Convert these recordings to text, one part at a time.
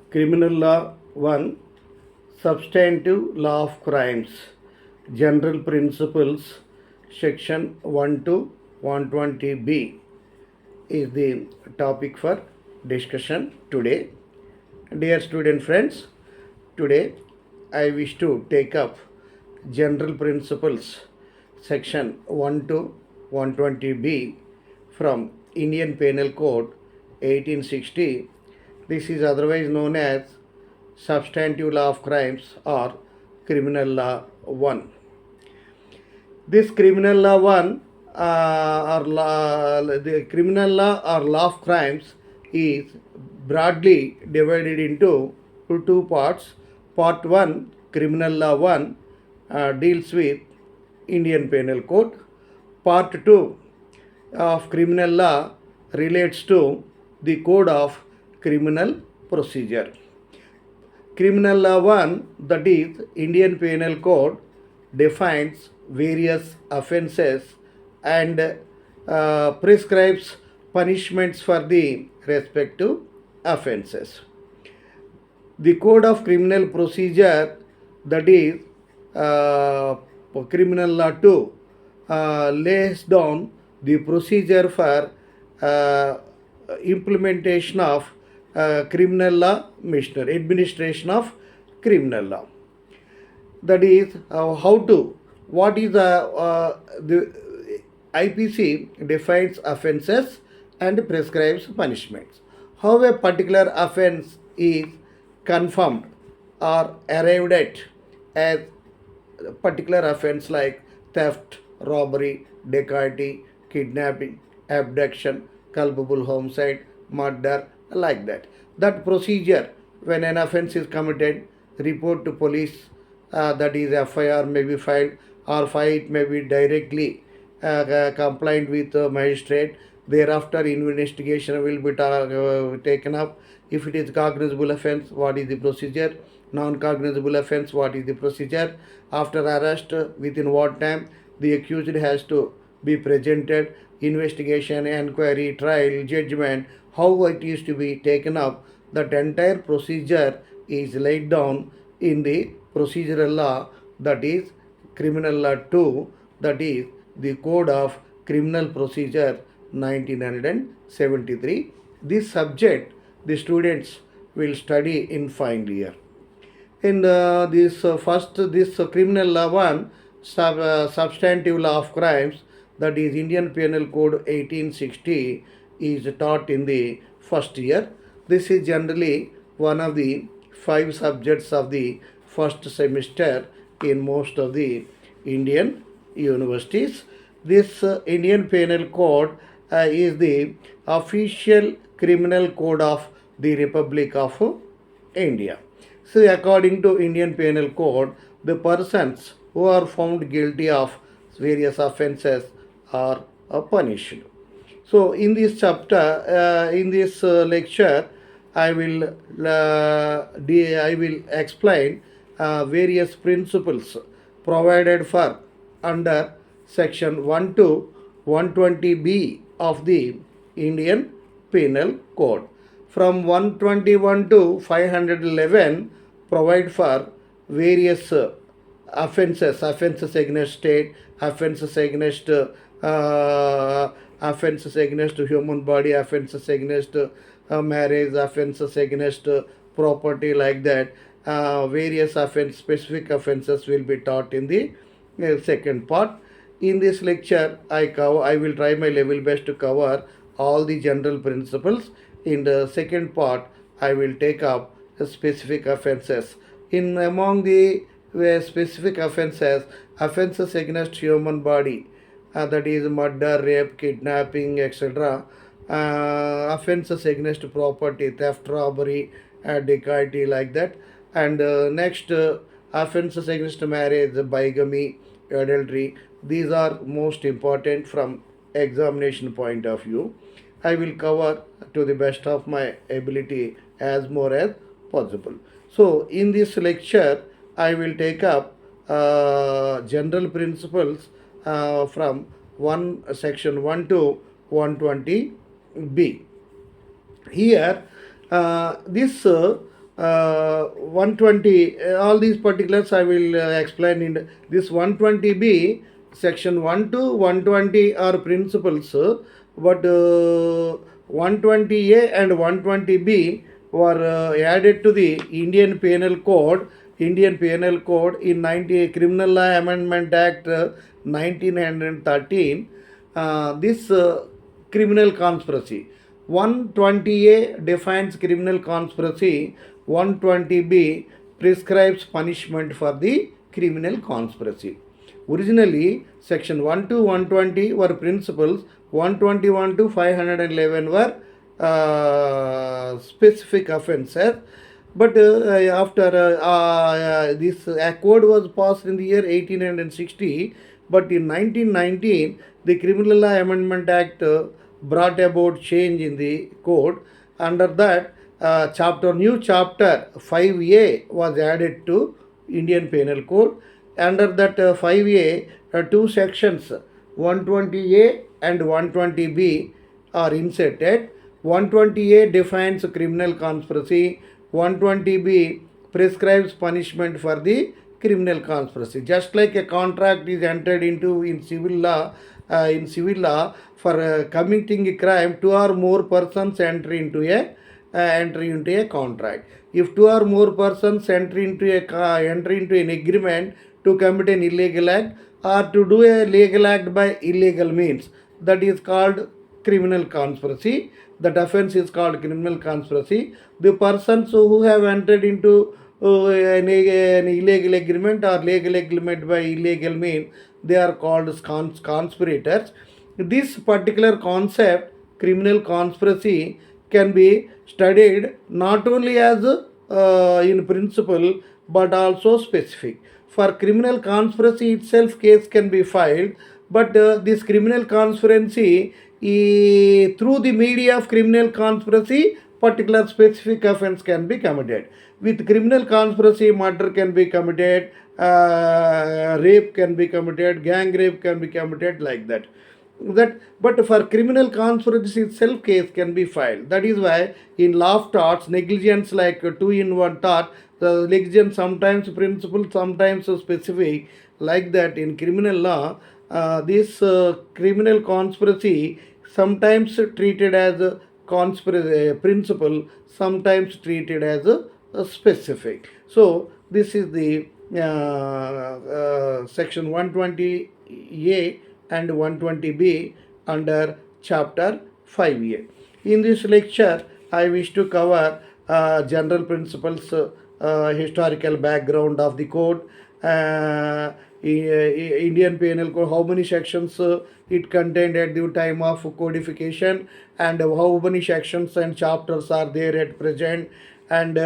Criminal Law 1, Substantive Law of Crimes, General Principles, Section 1 to 120B is the topic for discussion today. Dear student friends, today I wish to take up General Principles, Section 1 to 120B from Indian Penal Code 1860. This is otherwise known as Substantive Law of Crimes or Criminal Law 1. This Criminal Law 1 the Criminal Law or Law of Crimes is broadly divided into two parts. Part 1, Criminal Law 1, deals with Indian Penal Code. Part 2 of Criminal Law relates to the Code of Criminal Procedure. Criminal Law 1, that is Indian Penal Code, defines various offences and prescribes punishments for the respective offences. The Code of Criminal Procedure, that is Criminal Law 2, lays down the procedure for implementation of criminal law machinery, administration of criminal law. That is what is the IPC defines offences and prescribes punishments. How a particular offence is confirmed or arrived at as a particular offence like theft, robbery, dacoity, kidnapping, abduction, culpable homicide, murder, like that. That procedure, when an offence is committed, report to police, that is FIR may be filed, or fight may be directly compliant with the magistrate. Thereafter, investigation will be taken up. If it is cognizable offence, what is the procedure? Non-cognizable offence, what is the procedure? After arrest, within what time the accused has to be presented? Investigation, enquiry, trial, judgment, how it is to be taken up. That entire procedure is laid down in the procedural law, that is Criminal Law 2, that is the Code of Criminal Procedure 1973. This subject the students will study in final year. In this Criminal Law 1, Substantive Law of Crimes, that is Indian Penal Code 1860, is taught in the first year. This is generally one of the 5 subjects of the first semester in most of the Indian universities. This Indian Penal Code is the official criminal code of the Republic of India. So, according to Indian Penal Code, the persons who are found guilty of various offences are punished. So, in this chapter, in this lecture, I will explain various principles provided for under section 1 to 120B of the Indian Penal Code. From 121 to 511 provide for various offences against state, offences against human body, offences against marriage, offences against property, like that. Various specific offences will be taught in the second part. In this lecture, I will try my level best to cover all the general principles. In the second part, I will take up specific offences. In among the specific offences against human body, that is murder, rape, kidnapping, etc. Offences against property, theft, robbery, dacoity, like that. And next, offences against marriage, bigamy, adultery. These are most important from examination point of view. I will cover to the best of my ability as more as possible. So, in this lecture, I will take up general principles from section 1 to 120B. Here, this 120, all these particulars I will explain in this 120b. Section 1 to 120 are principles, but 120a and 120b were added to the Indian Penal Code in 90 Criminal Law Amendment Act 1913. This criminal conspiracy. 120A defines criminal conspiracy. 120B prescribes punishment for the criminal conspiracy. Originally, section 1 to 120 were principles, 121 to 511 were specific offences. But after this accord was passed in the year 1860, but in 1919, the Criminal Law Amendment Act brought about change in the code. Under that, new chapter 5A was added to Indian Penal Code. Under that 5A, two sections 120A and 120B are inserted. 120A defines criminal conspiracy. 120B prescribes punishment for the criminal conspiracy. Just like a contract is entered into in civil law, for committing a crime, two or more persons enter into a contract. If two or more persons enter into an agreement to commit an illegal act or to do a legal act by illegal means, that is called criminal conspiracy. That offense is called criminal conspiracy. The persons who have entered into an illegal agreement or legal agreement by illegal means, they are called conspirators. This particular concept, criminal conspiracy, can be studied not only as in principle but also specific. For criminal conspiracy itself, case can be filed, but this criminal conspiracy, through the media of criminal conspiracy, particular specific offense can be committed. With criminal conspiracy, murder can be committed, rape can be committed, gang rape can be committed, like that. But for criminal conspiracy itself, case can be filed. That is why in law of torts, negligence like 2-in-1 tort, the negligence sometimes principle, sometimes specific, like that. In criminal law, this criminal conspiracy sometimes treated as a conspiracy principle, sometimes treated as a specific. So this is the section 120A and 120B under chapter 5A. In this lecture, I wish to cover general principles, historical background of the code, Indian Penal Code, how many sections it contained at the time of codification, and how many sections and chapters are there at present, and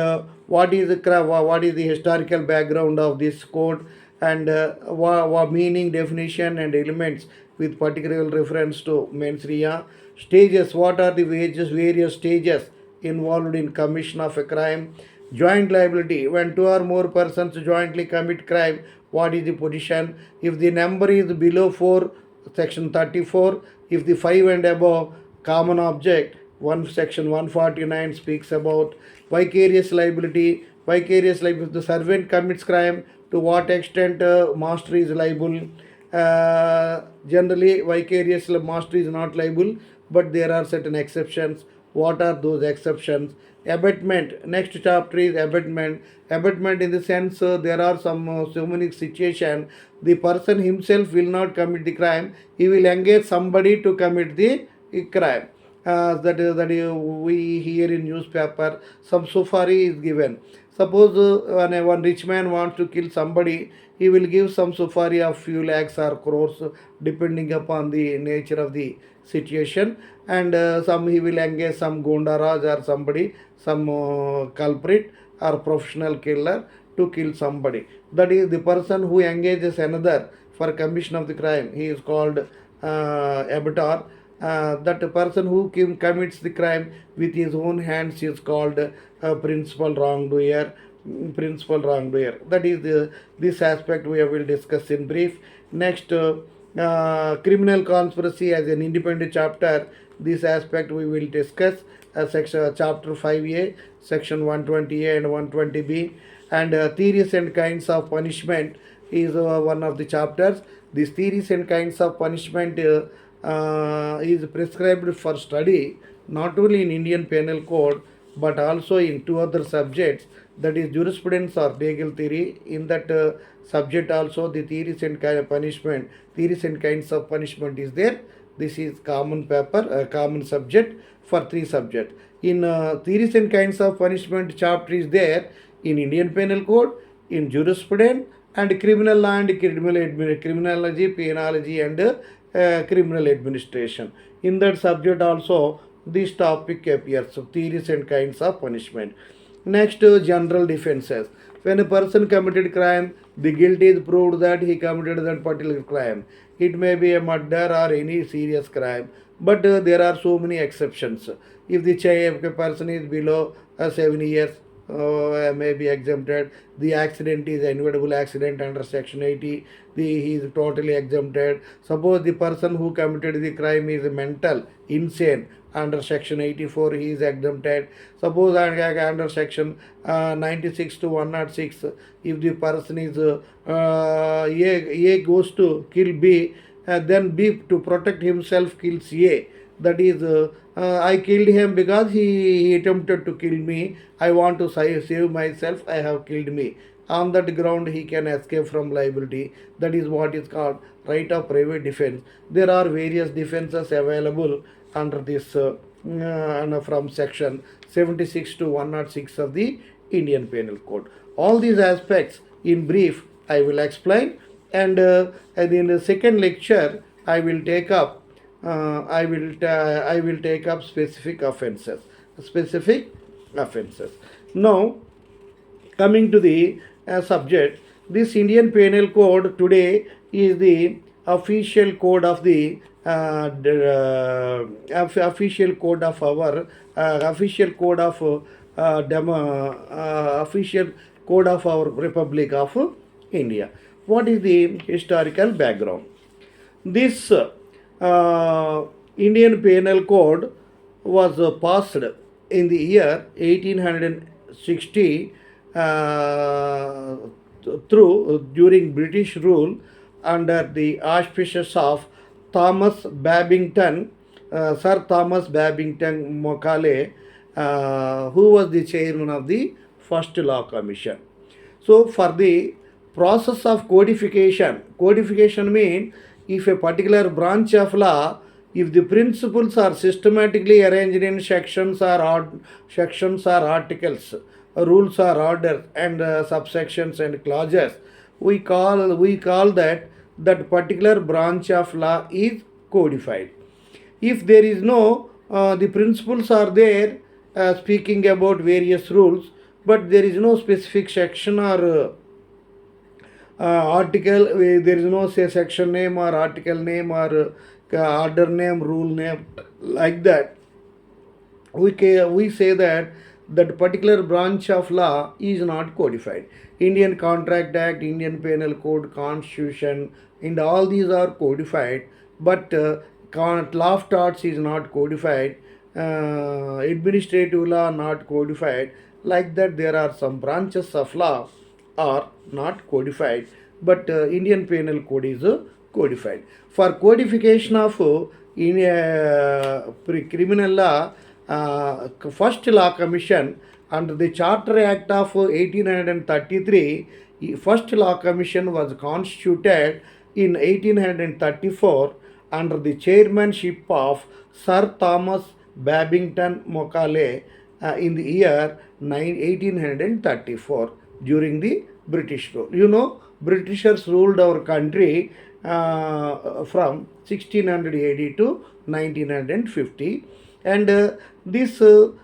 what is the historical background of this code, and what meaning, definition, and elements with particular reference to mens rea. Stages, what are the various stages involved in commission of a crime. Joint liability, when two or more persons jointly commit crime, what is the position? If the number is below 4, section 34. If the 5 and above, common object, section 149 speaks about. Vicarious liability, if the servant commits crime, to what extent master is liable. Generally, vicarious master is not liable, but there are certain exceptions. What are those exceptions? Abatement, next chapter is abatement. Abatement in the sense, there are so many situations, the person himself will not commit the crime, he will engage somebody to commit the crime. That we hear in newspaper, some sufari is given. Suppose when one rich man wants to kill somebody, he will give some sufari of few lakhs or crores, depending upon the nature of the situation, and some he will engage some gondaraj or somebody, some culprit or professional killer to kill somebody. That is the person who engages another for commission of the crime. He is called abettor. That person who commits the crime with his own hands is called principal wrongdoer. That is this aspect we will discuss in brief. Next, criminal conspiracy as an independent chapter. This aspect we will discuss. section chapter 5A, section 120A and 120B, and theories and kinds of punishment is one of the chapters. These theories and kinds of punishment is prescribed for study not only in Indian Penal Code but also in two other subjects, that is jurisprudence or legal theory. In that subject also the theories and punishment, theories and kinds of punishment is there. This is common paper, common subject for three subjects. In theories and kinds of punishment chapter is there in Indian Penal Code, in jurisprudence, and criminal law and criminology, penology, and criminal administration. In that subject also this topic appears, so theories and kinds of punishment. Next, general defenses. When a person committed crime, the guilt is proved that he committed that particular crime. It may be a murder or any serious crime, but there are so many exceptions. If the child, if a person is below 7 years, may be exempted. The accident is an inevitable accident under section 80, he is totally exempted. Suppose the person who committed the crime is mental insane, under section 84 he is exempted. Suppose under section 96 to 106, if the person is A goes to kill B, then B to protect himself kills A. That is, I killed him because he attempted to kill me. I want to save myself. I have killed me. On that ground, he can escape from liability. That is what is called right of private defense. There are various defenses available under this from section 76 to 106 of the Indian Penal Code. All these aspects in brief I will explain, and in the second lecture I will take up I will take up specific offences. Now, coming to the subject, this Indian Penal Code today is the official code of the official code of our official code of official code of our Republic of India. What is the historical background? This Indian Penal Code was passed in the year 1860 during British rule under the auspices of Thomas Babington, Sir Thomas Babington Macaulay, who was the chairman of the First Law Commission. So, for the process of codification means if a particular branch of law, if the principles are systematically arranged in sections or articles, rules or orders, and subsections and clauses, we call that particular branch of law is codified. If there is no, the principles are there speaking about various rules, but there is no specific section or article, there is no say section name or article name or order name, rule name, like that, we say that particular branch of law is not codified. Indian Contract Act, Indian Penal Code, Constitution, and all these are codified, but law of torts is not codified, administrative law not codified. Like that, there are some branches of law are not codified, but Indian Penal Code is codified. For codification of criminal law, First Law Commission under the Charter Act of 1833, First Law Commission was constituted in 1834 under the chairmanship of Sir Thomas Babington Macaulay in the year 1834 during the British rule. You know, Britishers ruled our country from 1600 AD to 1950, and this bill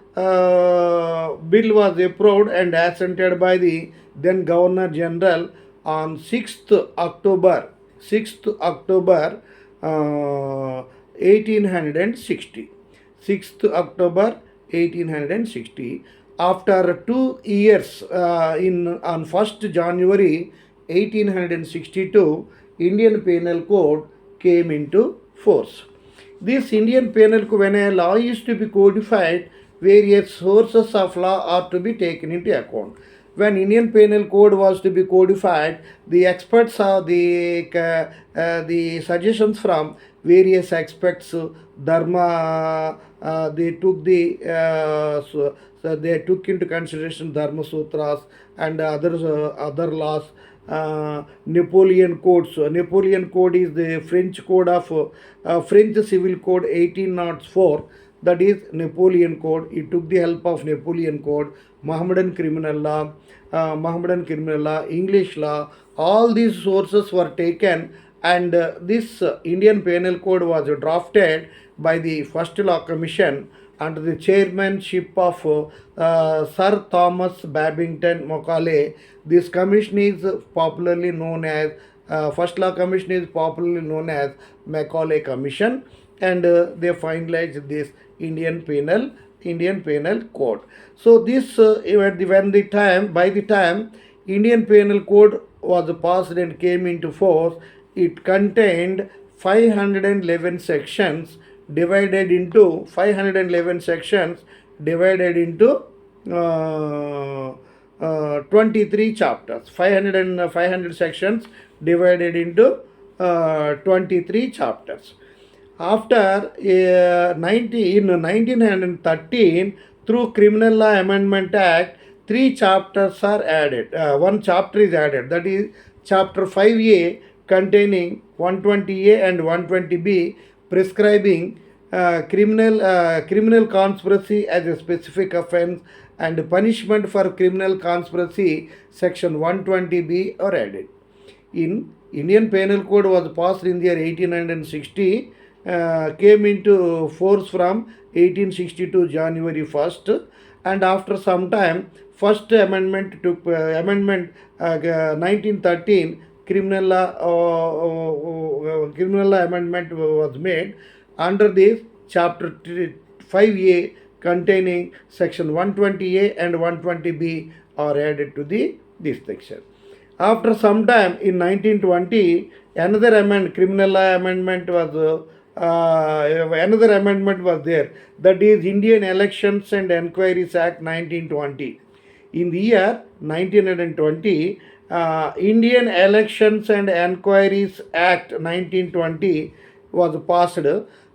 was approved and assented by the then Governor General on 6th October 1860. 6th October 1860. After 2 years, on 1st January 1862, Indian Penal Code came into force. This Indian Penal Code, when a law is to be codified, various sources of law are to be taken into account. When Indian Penal Code was to be codified, the experts are the suggestions from various experts, Dharma. They took so they took into consideration Dharma Sutras and other laws. Napoleon Code. So Napoleon Code is the French code of French Civil Code 1804. That is Napoleon Code. It took the help of Napoleon Code, Mohammedan criminal law, English law. All these sources were taken, and this Indian Penal Code was drafted by the First Law Commission under the chairmanship of Sir Thomas Babington Macaulay. This commission is popularly known as First Law Commission is popularly known as Macaulay Commission, and they finalized this Indian Penal Code. So this when the time by the time Indian Penal Code was passed and came into force, it contained 511 sections divided into 511 sections divided into 23 chapters. 500 sections divided into 23 chapters. After in 1913, through Criminal Law Amendment Act, three chapters are added. One chapter is added, that is Chapter 5A, containing 120A and 120B, prescribing criminal conspiracy as a specific offence, and punishment for criminal conspiracy, Section 120B, are added. In Indian Penal Code was passed in the year 1860, came into force from 1862 January 1st, and after some time, first amendment took amendment 1913 criminal law amendment was made. Under this, chapter 5A containing section 120A and 120B are added to this section. After some time in 1920, criminal law amendment was another amendment was there, that is Indian Elections and Enquiries Act 1920. In the year 1920, Indian Elections and Enquiries Act 1920 was passed.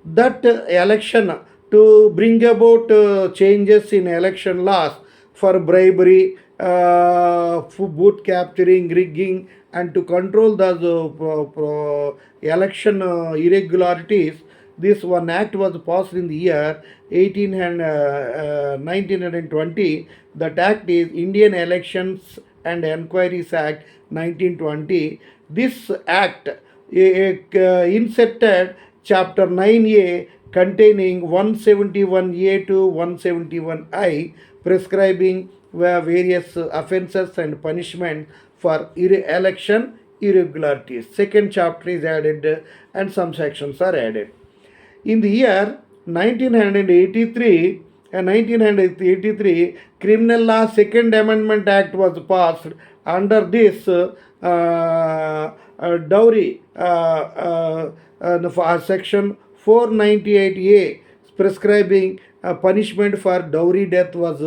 That election to bring about changes in election laws for bribery, booth capturing, rigging, and to control the election irregularities. This one act was passed in the year 1920. That act is Indian Elections and Enquiries Act 1920. This act inserted Chapter 9A containing 171A to 171I, prescribing various offences and punishment for election irregularities. Second chapter is added and some sections are added. In the year 1983, Criminal Law Second Amendment Act was passed. Under this, dowry section 498A prescribing punishment for dowry death was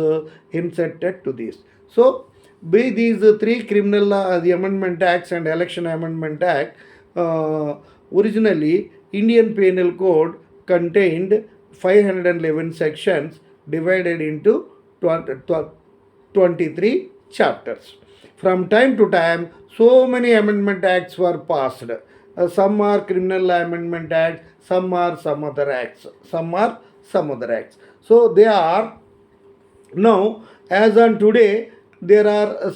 inserted to this. So, by these three criminal law, the Amendment Acts and Election Amendment Act, originally Indian Penal Code contained 511 sections divided into 23 chapters. From time to time, so many amendment acts were passed. Some are Criminal Law Amendment Act, some are some other acts. So they are now, as on today, there are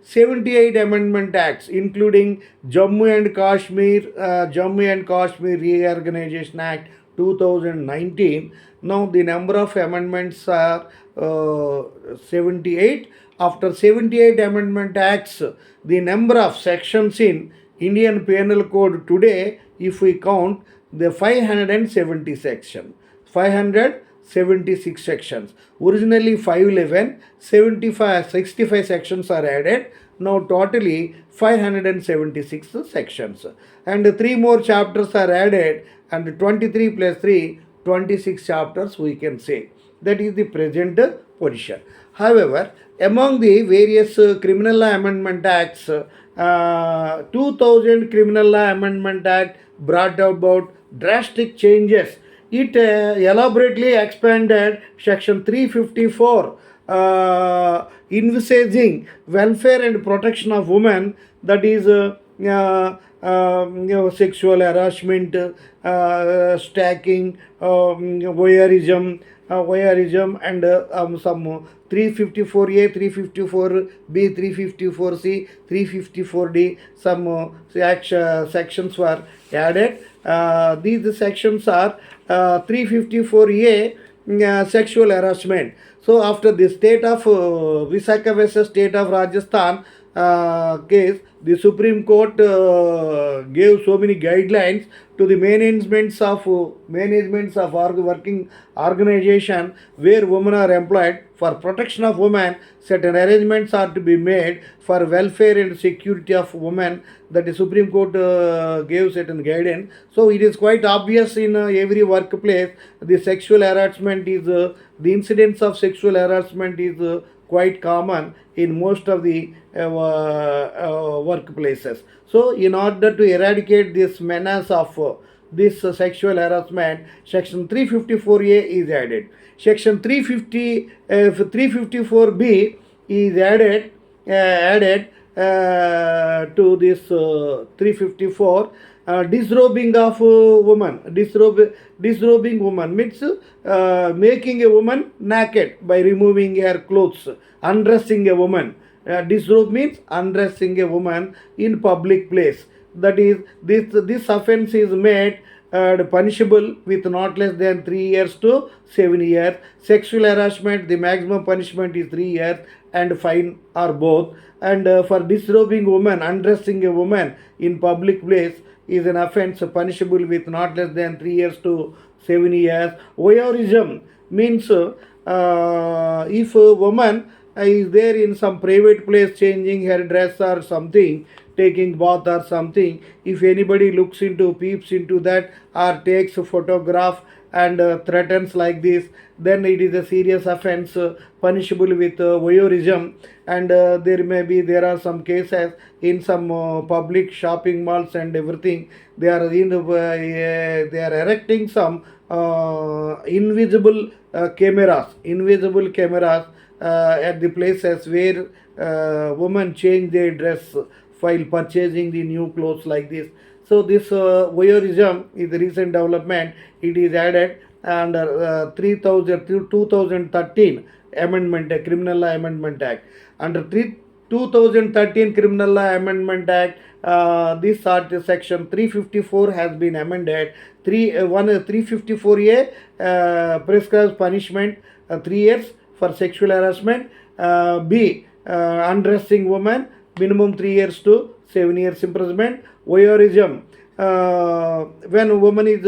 78 amendment acts, including Jammu and Kashmir Reorganization Act 2019. Now the number of amendments are 78. After 78 amendment acts, the number of sections in Indian Penal Code today, if we count, the 570 sections. 576 sections. Originally 511, 65 sections are added. Now totally 576 sections. And 3 more chapters are added, and 23 plus 3, 26 chapters we can say. That is the present position. However, among the various Criminal Law Amendment Acts, 2000 Criminal Law Amendment Act brought about drastic changes. It elaborately expanded Section 354, envisaging welfare and protection of women, that is sexual harassment, stacking, voyeurism, and some 354A, 354B, 354C, 354D, some sections were added. These sections are 354A, sexual harassment. So after the state of Visakha versus state of Rajasthan case, the Supreme Court gave so many guidelines to the managements of working organization where women are employed. For protection of women, certain arrangements are to be made for welfare and security of women. That the Supreme Court gave certain guidance. So it is quite obvious in every workplace the sexual harassment is the incidence of sexual harassment is quite common in most of the workplaces. So in order to eradicate this menace of this sexual harassment, Section 354A is added. Section 354B is added to this 354. Disrobing of woman. Disrobing woman means making a woman naked by removing her clothes, undressing a woman. Disrobe means undressing a woman in public place. That is, this offence is made punishable with not less than 3 years to 7 years. Sexual harassment, the maximum punishment is 3 years and fine or both. And for disrobing woman, undressing a woman in public place is an offence punishable with not less than 3 years to 7 years. Voyeurism means if a woman is there in some private place changing her dress or something, taking bath or something, if anybody looks into, peeps into that or takes a photograph and threatens like this, then it is a serious offence punishable with voyeurism. And there are some cases in some public shopping malls and everything, they are erecting some invisible cameras at the places where women change their dress while purchasing the new clothes like this. So this voyeurism is the recent development. It is added under 2013 amendment, Criminal Law Amendment Act. Under 2013 Criminal Law Amendment Act, this section 354 has been amended. 354A prescribes punishment 3 years for sexual harassment. B, undressing woman, minimum 3 years to 7 years imprisonment. Voyeurism, when a woman is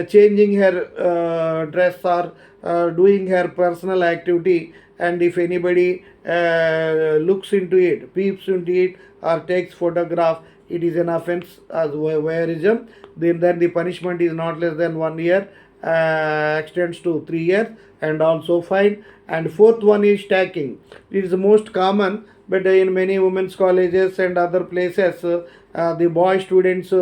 changing her dress or doing her personal activity, and if anybody looks into it, peeps into it or takes photograph, it is an offence as voyeurism. Then the punishment is not less than 1 year, extends to 3 years and also fine. And fourth one is stacking. It is the most common, but in many women's colleges and other places, the boy students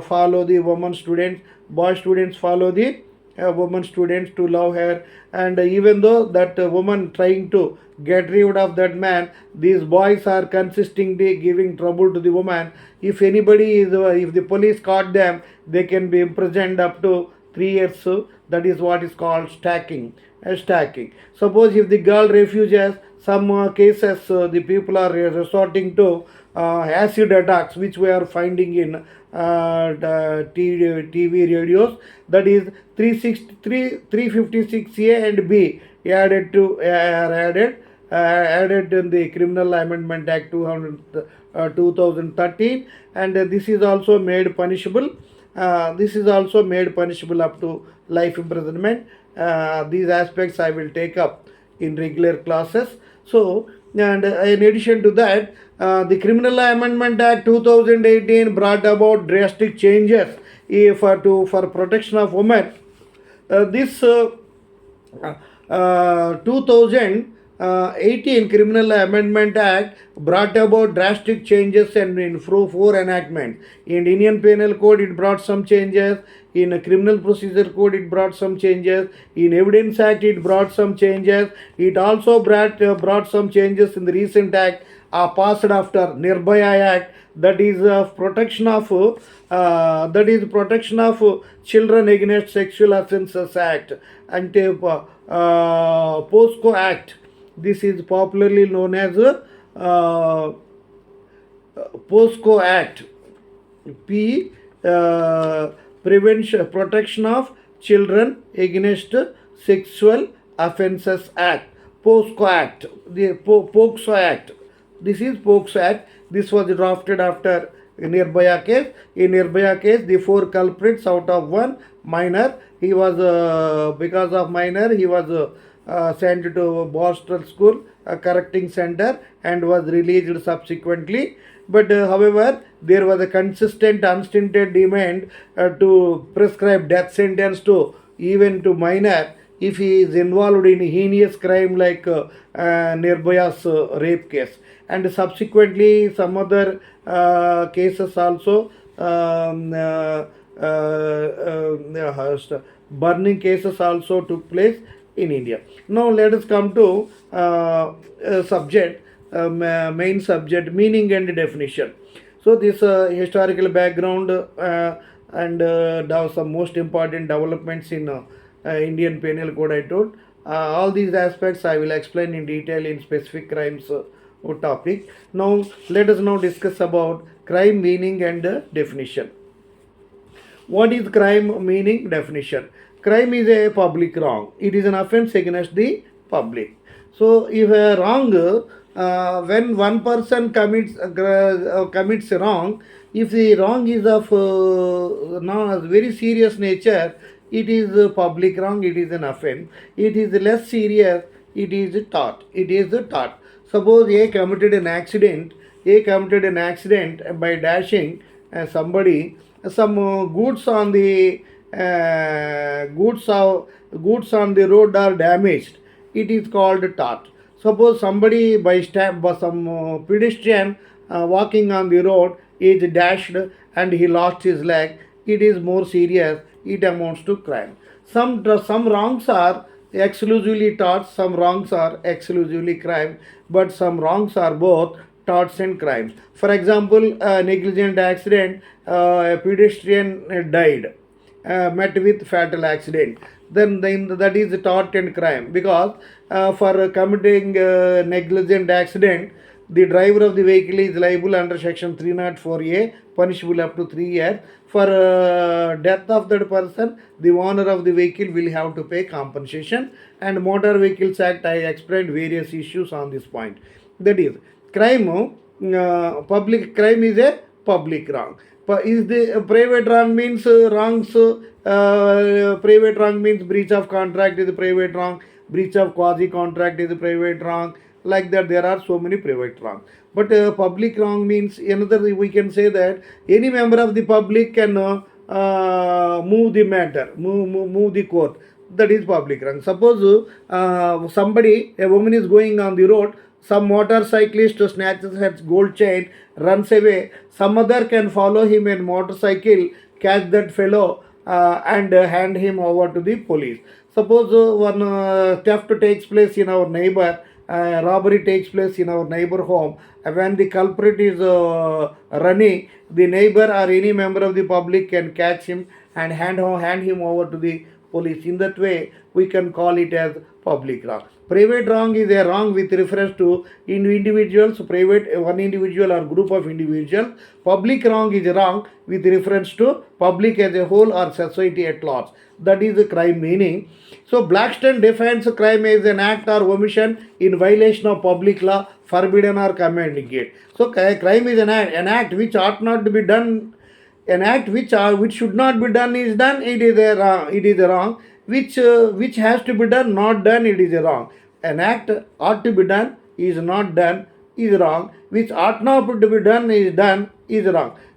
follow the women students, boy students follow the women students to love her. And even though that woman trying to get rid of that man, these boys are consistently giving trouble to the woman. If anybody is, if the police caught them, they can be imprisoned up to 3 years. That is what is called stacking. Suppose if the girl refuses, some cases the people are resorting to acid attacks, which we are finding in TV radios. That is 356A and B added in the Criminal Amendment Act 2013, and this is also made punishable. This is also made punishable up to life imprisonment. These aspects I will take up in regular classes. So, and in addition to that, the Criminal Law Amendment Act 2018 brought about drastic changes for protection of women. This 2018 Criminal Amendment Act brought about drastic changes and in four enactments. In Indian Penal Code, it brought some changes. In a Criminal Procedure Code, it brought some changes. In Evidence Act, it brought some changes. It also brought some changes in the recent act passed after Nirbhaya Act, that is protection of children against sexual offences act, and POSCO Act. This is popularly known as POSCO Act. P Prevention Protection of Children Against Sexual Offences Act. POSCO Act. The POXO Act. This is POXO Act. This was drafted after Nirbhaya case. In Nirbhaya case, the four culprits out of one minor, he was because of minor, he was sent to Boston School correcting center and was released subsequently. But however, there was a consistent, unstinted demand to prescribe death sentence to even to minor if he is involved in heinous crime like Nirbhaya's rape case. And subsequently, some other cases also, burning cases also took place in India. Now let us come to subject, main subject, meaning and definition. So this historical background and some most important developments in Indian Penal Code I told. All these aspects I will explain in detail in specific crimes topic. Now let us now discuss about crime meaning and definition. What is crime meaning definition? Crime is a public wrong. It is an offense against the public. So if a wrong, when one person commits a wrong, if the wrong is of very serious nature, it is a public wrong, it is an offense. It is less serious, it is tort. It is tort. Suppose A committed an accident. A committed an accident by dashing somebody. Some goods on the goods on the road are damaged. It is called tort. Suppose somebody by some pedestrian walking on the road is dashed and he lost his leg. It is more serious. It amounts to crime. Some wrongs are exclusively torts, some wrongs are exclusively crime, but some wrongs are both torts and crimes. For example, a negligent accident, a pedestrian died, met with fatal accident. Then that is tort and crime, because for committing negligent accident, the driver of the vehicle is liable under section 304A, punishable up to 3 years. For death of that person, the owner of the vehicle will have to pay compensation. And Motor Vehicles Act, I explained various issues on this point. That is, crime, public crime is a public wrong. Is the private wrong means wrongs? Private wrong means breach of contract is a private wrong. Breach of quasi contract is a private wrong. Like that, there are so many private wrongs. But public wrong means another. We can say that any member of the public can move the matter, move the court. That is public wrong. Suppose a woman is going on the road. Some motorcyclist snatches her gold chain, runs away. Some other can follow him in motorcycle, catch that fellow, and hand him over to the police. Suppose one theft takes place in our neighbor, robbery takes place in our neighbor home. When the culprit is running, the neighbor or any member of the public can catch him and hand him over to the police. In that way, we can call it as public wrong. Private wrong is a wrong with reference to individuals, private one individual or group of individuals. Public wrong is wrong with reference to public as a whole or society at large. That is the crime meaning. So Blackstone defines crime as an act or omission in violation of public law, forbidden or commanding it. So crime is an act which ought not to be done. An act which should not be done is done. It is a wrong. It is a wrong. Which has to be done, not done. It is a wrong. An act ought to be done is not done is wrong. Which ought not to be done is wrong.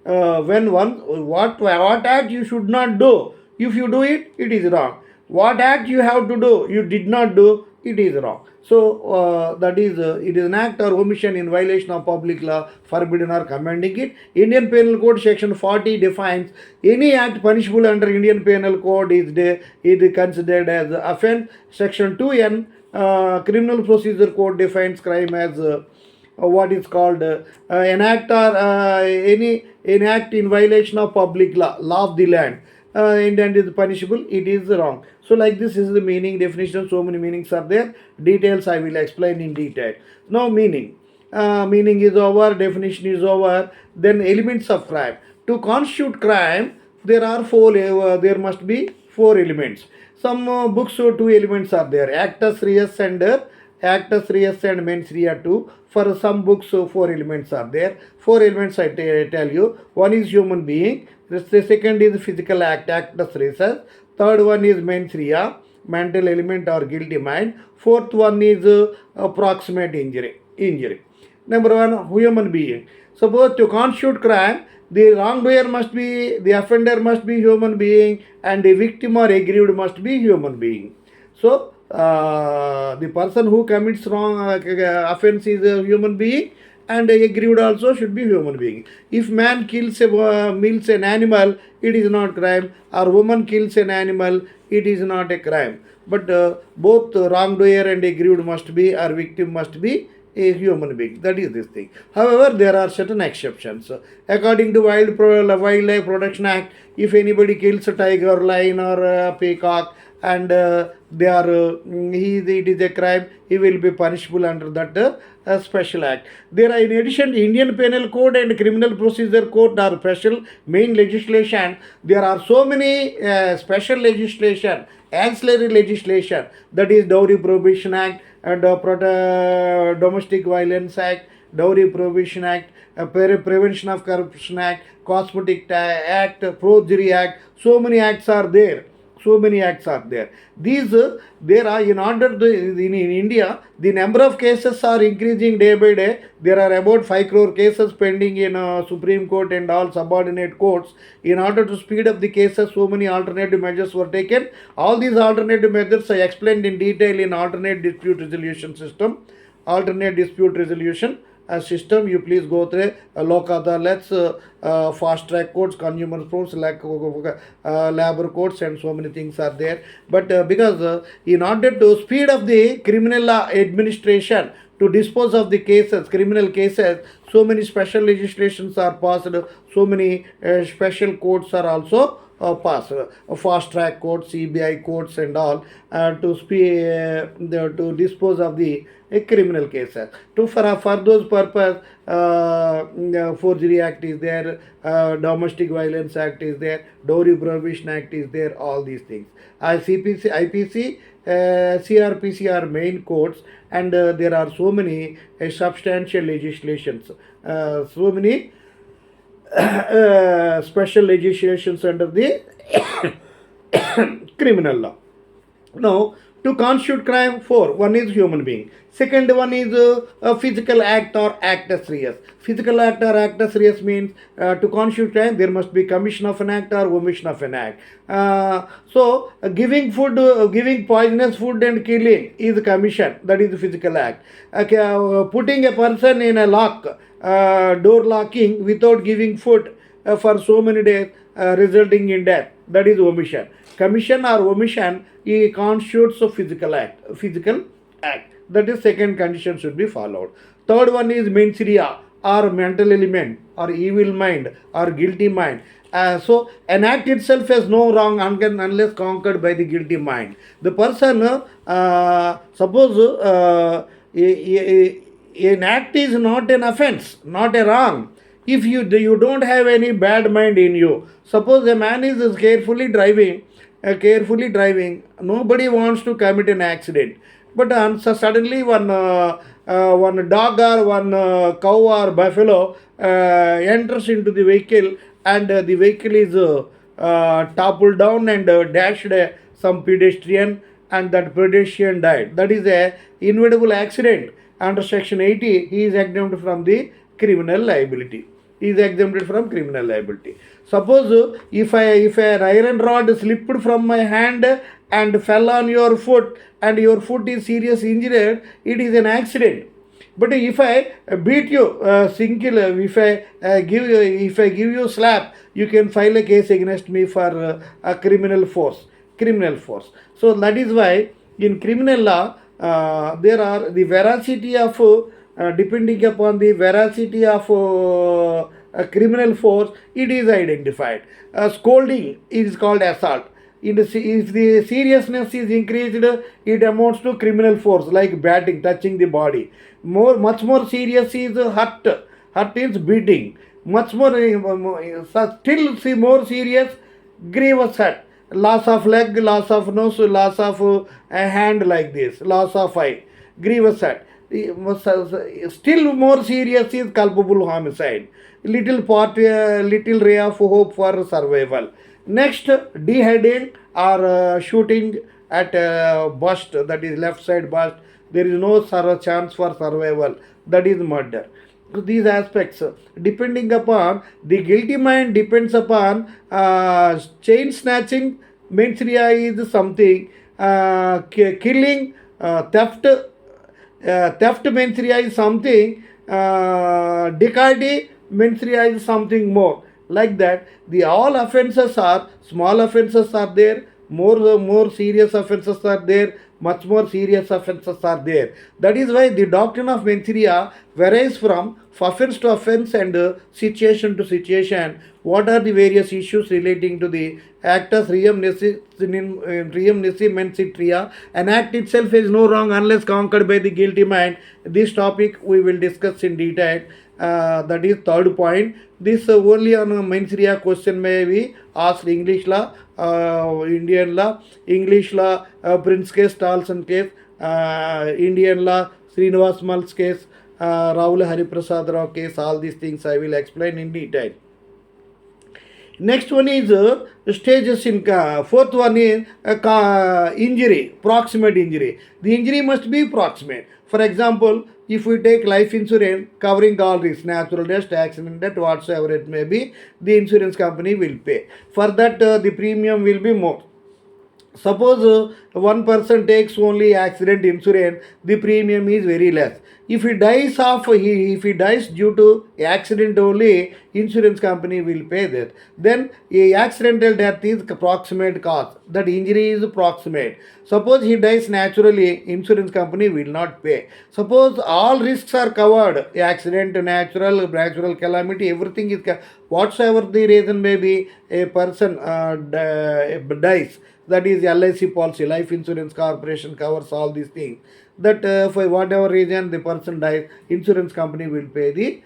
When what act you should not do. If you do it, it is wrong. what act you have to do, you did not do, it is wrong. So that is it is an act or omission in violation of public law, forbidden or commanding it. Indian Penal Code section 40 defines any act punishable under Indian Penal Code is considered as offence. Section 2N Criminal Procedure Code defines crime as what is called an act or any act in violation of public law of the land, and is punishable, it is wrong. So like this is the meaning definition. So many meanings are there. Details I will explain in detail. Now meaning. Meaning is over, definition is over. Then elements of crime. To constitute crime, there are there must be four elements. Some books show two elements are there. Actus reus and mens rea 2. For some books, four elements are there. Four elements I tell you. One is human being. The second is physical act, actus reus. Third one is mens rea, mental element or guilty mind. Fourth one is approximate injury. Number one, human being. Suppose to constitute crime, the wrongdoer must be, the offender must be human being, and the victim or aggrieved must be human being. So the person who commits wrong offense is a human being, and aggrieved also should be human being. If man kills an animal, it is not crime, or woman kills an animal, it is not a crime. But both wrongdoer and aggrieved must be, or victim must be a human being. That is this thing. However, there are certain exceptions. According to Wildlife Protection Act, if anybody kills a tiger, lion, or a peacock, and it is a crime, he will be punishable under that special act. There are, in addition, Indian Penal Code and Criminal Procedure Code are special main legislation. There are so many special legislation, ancillary legislation, that is Dowry Prohibition Act and Domestic Violence Act, Dowry Prohibition Act, Prevention of Corruption Act, Cosmetic Act, Forgery Act. So many acts are there. These there are, in order to, in India, the number of cases are increasing day by day. There are about 5 crore cases pending in Supreme Court and all subordinate courts. In order to speed up the cases, so many alternative measures were taken. All these alternative measures I explained in detail in alternate dispute resolution system. System, you please go through Lok Adalats, fast track courts, consumer courts, labor courts, and so many things are there. But because in order to speed up the criminal law administration to dispose of the cases, criminal cases, so many special legislations are passed, so many special courts are also passed, fast track courts, CBI courts, and all, to dispose of the criminal cases. For those purpose, Forgery Act is there, Domestic Violence Act is there, Dowry Prohibition Act is there, all these things. CPC, IPC, CRPC are main courts, and there are so many substantial legislations, so many special legislations under the criminal law. Now, to constitute crime, one is human being. Second one is a physical act or actus reus. Physical act or actus reus means to constitute crime, there must be commission of an act or omission of an act. Giving poisonous food and killing is commission. That is the physical act. Putting a person in a door locking without giving food for so many days, resulting in death, that is omission. Commission or omission constitutes a physical act. That is second condition should be followed. Third one is mens rea, or mental element, or evil mind, or guilty mind. So an act itself has no wrong unless conquered by the guilty mind. The person, suppose an act is not an offense, not a wrong, if you don't have any bad mind in you. Suppose a man is carefully driving, nobody wants to commit an accident, but suddenly one dog or one cow or buffalo enters into the vehicle, and the vehicle is toppled down and dashed some pedestrian, and that pedestrian died. That is a inevitable accident. Under section 80, he is exempt from the criminal liability. Suppose if an iron rod slipped from my hand and fell on your foot and your foot is seriously injured, it is an accident. But if I beat you, singular, if I give you slap, you can file a case against me for a criminal force. Criminal force. So that is why in criminal law there are the veracity of depending upon the veracity of a criminal force, it is identified. Scolding is called assault. If the seriousness is increased, it amounts to criminal force like batting, touching the body. Much more serious is hurt. Hurt is beating. Much more, still more serious, grievous hurt. Loss of leg, loss of nose, loss of a hand like this, loss of eye, grievous hurt. Still more serious is culpable homicide. Little ray of hope for survival. Next, deheading or shooting at bust, that is left side bust. There is no chance for survival. That is murder. So these aspects, depending upon the guilty mind, depends upon chain snatching, mens rea is something, killing, theft mens rea is something, dacoity mens rea is something more. Like that, the all offences are small offences are there, more serious offences are there, much more serious offences are there. That is why the doctrine of mens rea varies from offense to offense and situation to situation. What are the various issues relating to the actus reum nisi mens rea? An act itself is no wrong unless conquered by the guilty mind. This topic we will discuss in detail. That is third point. This only on mens rea question may be asked English law, Indian law, English law, Prince case, Townsend case, Indian law, Srinivas Mal's case, Rahul Hariprasad Rao case. All these things I will explain in detail. Next one is stages in fourth one is injury, proximate injury. The injury must be proximate. For example, if we take life insurance covering all risks, natural death, accident death, whatsoever it may be, the insurance company will pay. For that, the premium will be more. Suppose one person takes only accident insurance, the premium is very less. If he dies due to accident only, insurance company will pay that. Then a accidental death is proximate cause. That injury is proximate. Suppose he dies naturally, insurance company will not pay. Suppose all risks are covered, accident, natural calamity, everything is whatsoever the reason may be, a person dies. That is LIC policy, Life Insurance Corporation covers all these things. That for whatever reason the person dies, insurance company will pay the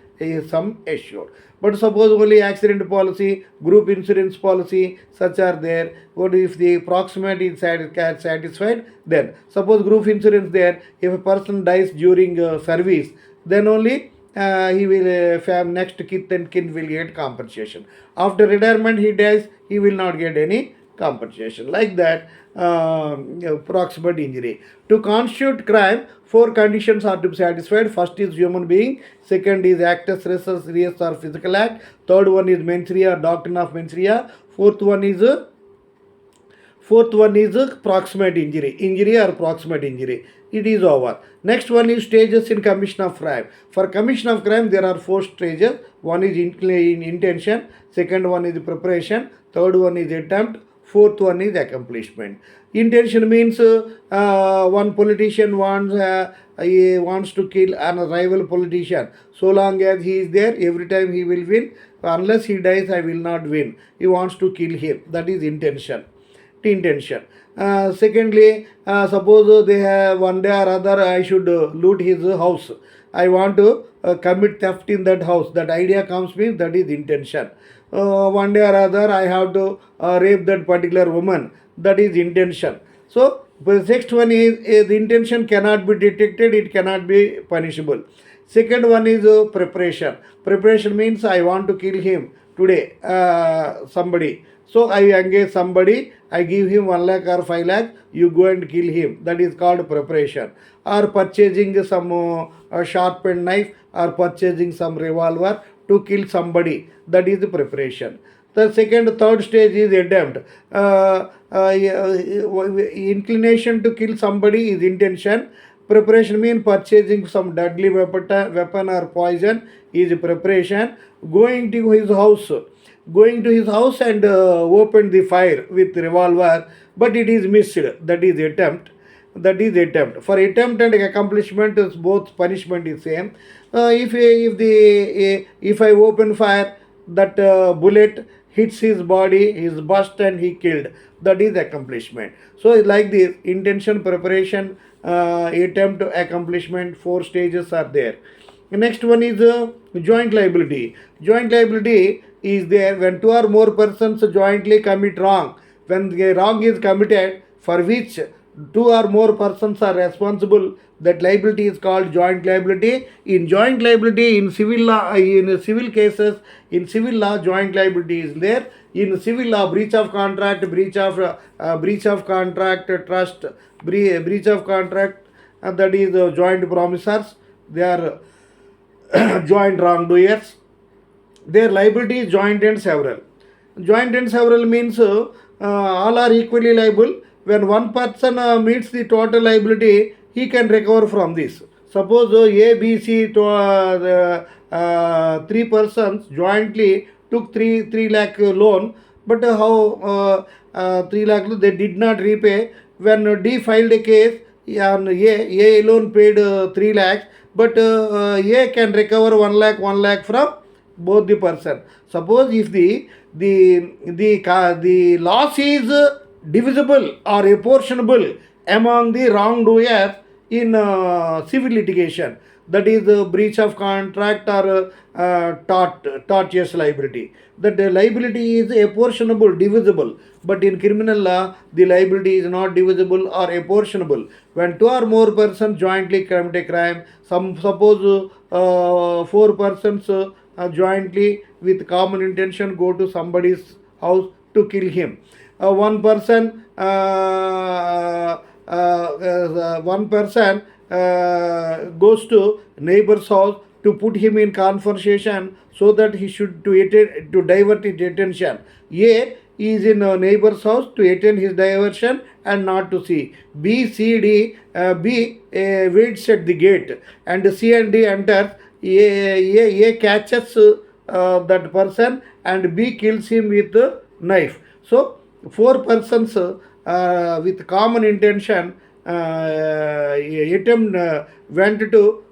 sum assured. But suppose only accident policy, group insurance policy, such are there. What if the proximate is satisfied? Then suppose group insurance there, if a person dies during service, then only he will next kith and kin will get compensation. After retirement he dies, he will not get any compensation. Like that, proximate injury. To constitute crime, 4 conditions are to be satisfied. First is human being. Second is actus reus or physical act. Third one is mens rea or doctrine of mens rea. Fourth one is proximate injury or proximate injury. It is over. Next one is stages in commission of crime. For commission of crime, there are 4 stages. One is intention. Second one is preparation. Third one is attempt. Fourth one is accomplishment. Intention means one politician wants to kill an rival politician. So long as he is there, every time he will win. Unless he dies, I will not win. He wants to kill him. That is intention. Secondly, suppose they have one day or other I should loot his house. I want to commit theft in that house. That idea comes me, that is intention. One day or other I have to rape that particular woman. That is intention. So the next one is the intention cannot be detected, it cannot be punishable. Second one is preparation. Preparation means I want to kill him today, somebody. So I engage somebody, I give him 1 lakh or 5 lakh, you go and kill him. That is called preparation. Or purchasing some sharpened knife or purchasing some revolver to kill somebody. That is the preparation. The second, third stage is attempt. Inclination to kill somebody is intention. Preparation means purchasing some deadly weapon or poison is preparation. Going to his house, and opened the fire with revolver, but it is missed. That is attempt. For attempt and accomplishment is both punishment is same. If I open fire, that bullet hits his body, his bust, and he killed. That is accomplishment. So like this, intention, preparation, attempt, accomplishment, four stages are there. Next one is joint liability. Joint liability is there when two or more persons jointly commit wrong. When the wrong is committed for which two or more persons are responsible, that liability is called joint liability. In joint liability, in civil law, in civil cases, in civil law, joint liability is there. In civil law, breach of contract, breach of contract, trust, breach of contract, and that is joint promisers. They are joint wrongdoers. Their liability is joint and several. Joint and several means all are equally liable. When one person meets the total liability, he can recover from this. Suppose A, B, C, three persons jointly took 3 lakh loan, but how 3 lakh they did not repay. When D filed a case, and A alone paid 3 lakhs, but A can recover 1 lakh from both the person. Suppose if the loss is divisible or apportionable among the wrongdoers in civil litigation, that is breach of contract or tortious liability. That the liability is apportionable, divisible, but in criminal law the liability is not divisible or apportionable. When two or more persons jointly commit a crime, suppose four persons jointly with common intention go to somebody's house to kill him. One person goes to neighbor's house to put him in conversation so that he should to divert his attention. A is in a neighbor's house to attend his diversion and not to see. B, C, D, B waits at the gate, and C and D enters. A catches that person, and B kills him with a knife. So four persons with common intention went to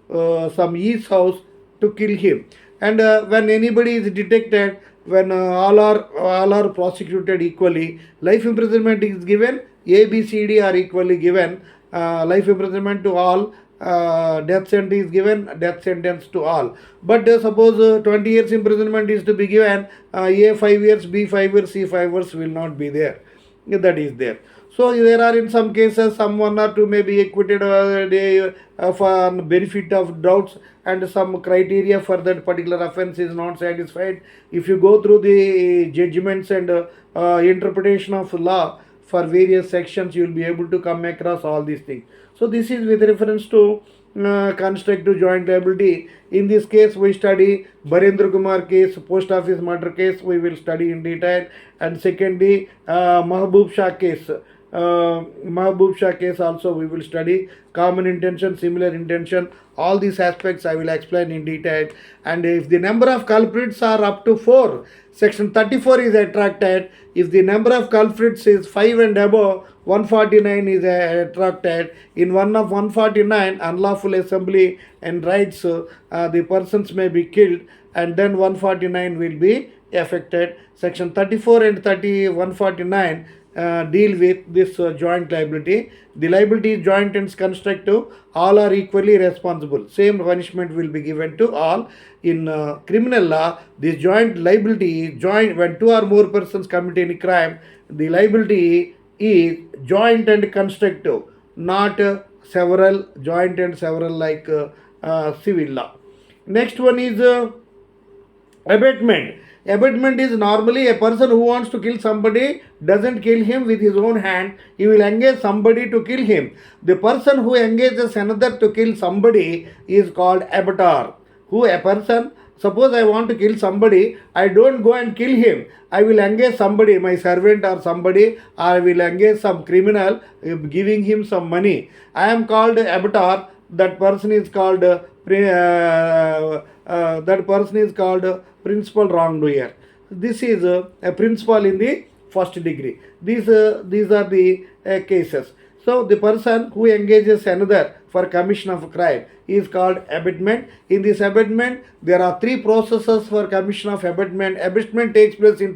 some E's house to kill him. And when anybody is detected, when all are prosecuted equally, life imprisonment is given. A, B, C, D are equally given. Life imprisonment to all. Death sentence is given, death sentence to all. But suppose 20 years imprisonment is to be given, A 5 years, B 5 years, C 5 years will not be there. That is there. So there are in some cases some one or two may be acquitted for benefit of doubts, and some criteria for that particular offence is not satisfied. If you go through the judgments and interpretation of law for various sections, you will be able to come across all these things. So this is with reference to constructive joint liability. In this case, we study Barendra Kumar case, post office murder case, we will study in detail. And secondly, Mahbub Shah case. Mahbub Shah case also we will study. Common intention, similar intention, all these aspects I will explain in detail. And if the number of culprits are up to 4, section 34 is attracted. If the number of culprits is 5 and above, 149 is attracted. In one of 149, unlawful assembly and rights, the persons may be killed, and then 149 will be affected. Section 34 and 149 deal with this joint liability. The liability is joint and constructive. All are equally responsible. Same punishment will be given to all. In criminal law, this joint liability is joint when two or more persons commit any crime. The liability is joint and constructive, not several, joint and several like civil law. Next one is abatement. Abatement is normally a person who wants to kill somebody doesn't kill him with his own hand. He will engage somebody to kill him. The person who engages another to kill somebody is called abattoir. Who a person, Suppose I want to kill somebody, I don't go and kill him. I will engage somebody, my servant or somebody, I will engage some criminal, giving him some money. I am called abtor. That person is called principal wrongdoer. This is a principal in the first degree. These are the cases. So the person who engages another for commission of a crime is called abetment. In this abetment, there are three processes for commission of abetment. Abetment takes place in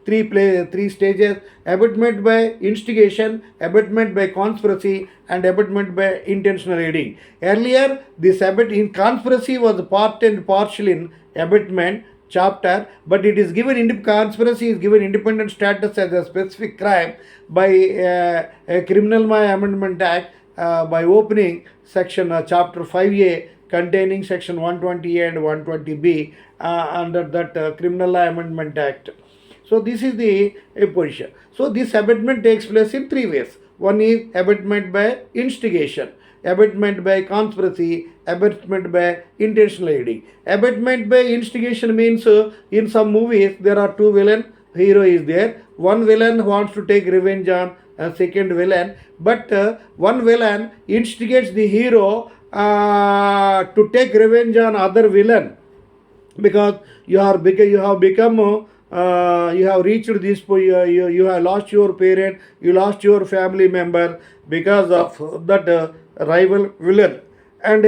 three stages: abetment by instigation, abetment by conspiracy, and abetment by intentional aiding. Earlier, this in conspiracy was part and partial in abetment chapter, but it is given conspiracy is given independent status as a specific crime by a Criminal Law Amendment Act by opening section chapter 5A containing section 120A and 120B under that Criminal Law Amendment Act. So this is the position. So this abetment takes place in three ways. One is abetment by instigation, abetment by conspiracy, abetment by intentional aiding. Abetment by instigation means in some movies there are two villain, hero is there. One villain wants to take revenge on a second villain, but one villain instigates the hero to take revenge on other villain, because you have become you have reached this you have lost your parent, you lost your family member because of that rival villain, and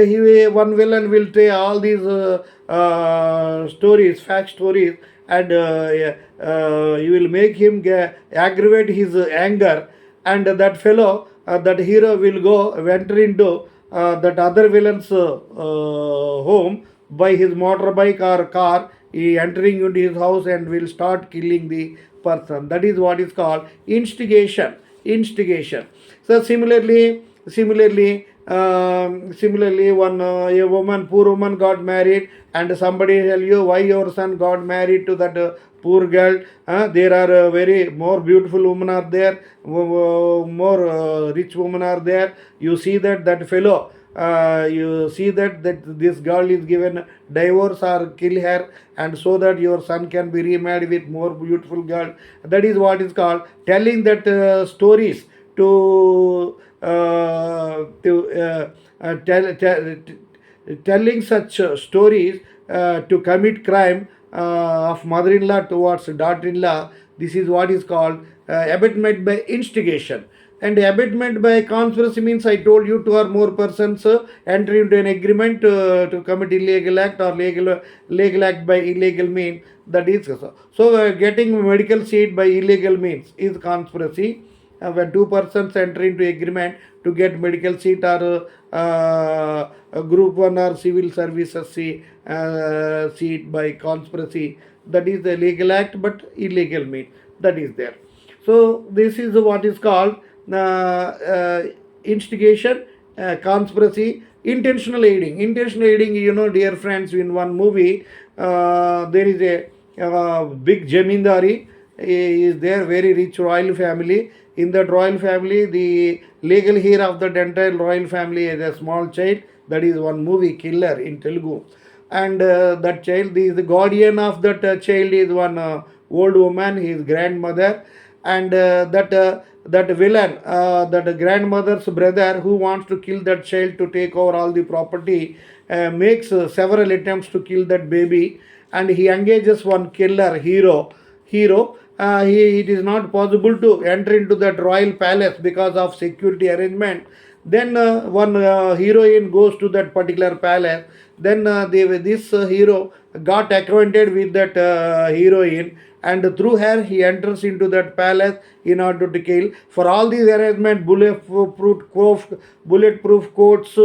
one villain will take all these stories, fact stories, and you will make him aggravate his anger, and that fellow, that hero will go enter into that other villain's home by his motorbike or car. He entering into his house and will start killing the person. That is what is called instigation. So similarly, one poor woman got married, and somebody tell you why your son got married to that poor girl. There are very more beautiful women are there, more rich women are there. You see that fellow. You see that this girl is given divorce or kill her, and so that your son can be remarried with more beautiful girl. That is what is called telling that stories to telling such stories to commit crime of mother-in-law towards daughter-in-law. This is what is called abetment by instigation. And abetment by conspiracy means, I told you, two or more persons enter into an agreement to commit illegal act or legal act by illegal means. That is so. Getting medical seat by illegal means is conspiracy. When two persons enter into agreement to get medical seat or group 1 or civil services seat by conspiracy, that is the legal act, but illegal means, that is there. So this is what is called instigation, conspiracy, intentional aiding. Intentional aiding, dear friends, in one movie there is a big jamindari is there, very rich royal family. In that royal family, the legal heir of that entire royal family is a small child. That is one movie, Killer, in Telugu. And that child, the guardian of that child is one old woman, his grandmother. And that villain, that grandmother's brother who wants to kill that child to take over all the property, makes several attempts to kill that baby, and he engages one killer hero. It is not possible to enter into that royal palace because of security arrangement. Then one heroine goes to that particular palace. Then this hero got acquainted with that heroine, and through her he enters into that palace in order to kill. For all these arrangements, bulletproof coats,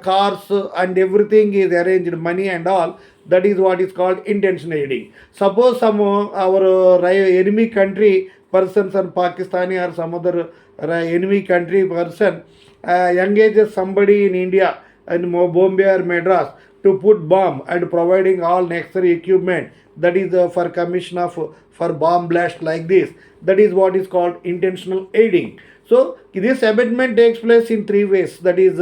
cars, and everything is arranged, money and all. That is what is called intentional aiding. Suppose some our enemy country persons, and Pakistani or some other enemy country person engages somebody in India, in Bombay or Madras, to put bomb and providing all necessary equipment. That is for commission of for bomb blast like this. That is what is called intentional aiding. So this abetment takes place in three ways. That is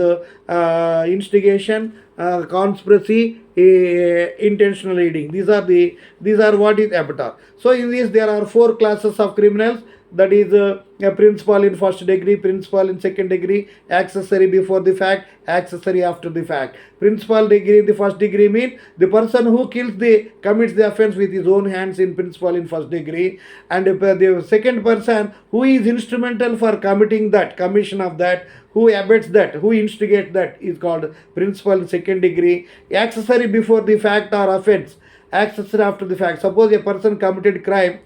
instigation, conspiracy, intentional aiding. These are what is abettor. So in this there are four classes of criminals. That is a principal in first degree, principal in second degree, accessory before the fact, accessory after the fact. Principal degree in the first degree means the person who commits the offense with his own hands in principal in first degree, and the second person who is instrumental for commission of that, who abets that, who instigates that, is called principal in second degree. Accessory before the fact or offense, accessory after the fact. Suppose a person committed crime,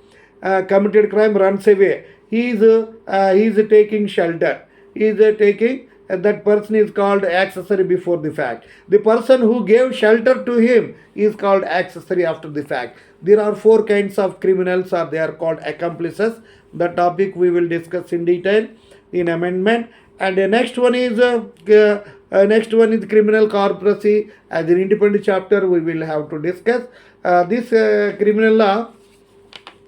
runs away. He is taking shelter. He is taking that person is called accessory before the fact. The person who gave shelter to him is called accessory after the fact. There are four kinds of criminals, or they are called accomplices. The topic we will discuss in detail in amendment. And the next one is criminal corporacy. As an independent chapter, we will have to discuss this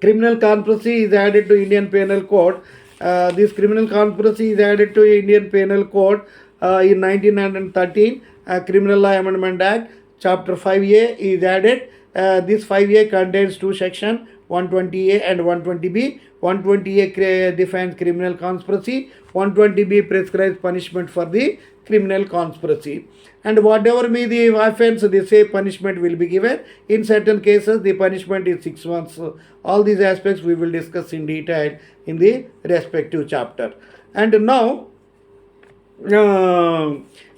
criminal conspiracy is added to Indian Penal Code. This criminal conspiracy is added to Indian Penal Code in 1913. Criminal Law Amendment Act, Chapter 5A is added. This 5A contains two sections, 120A and 120B. 120A defines criminal conspiracy. 120B prescribes punishment for the criminal conspiracy. And whatever may the offense, they say punishment will be given. In certain cases, the punishment is 6 months. All these aspects we will discuss in detail in the respective chapter. And now,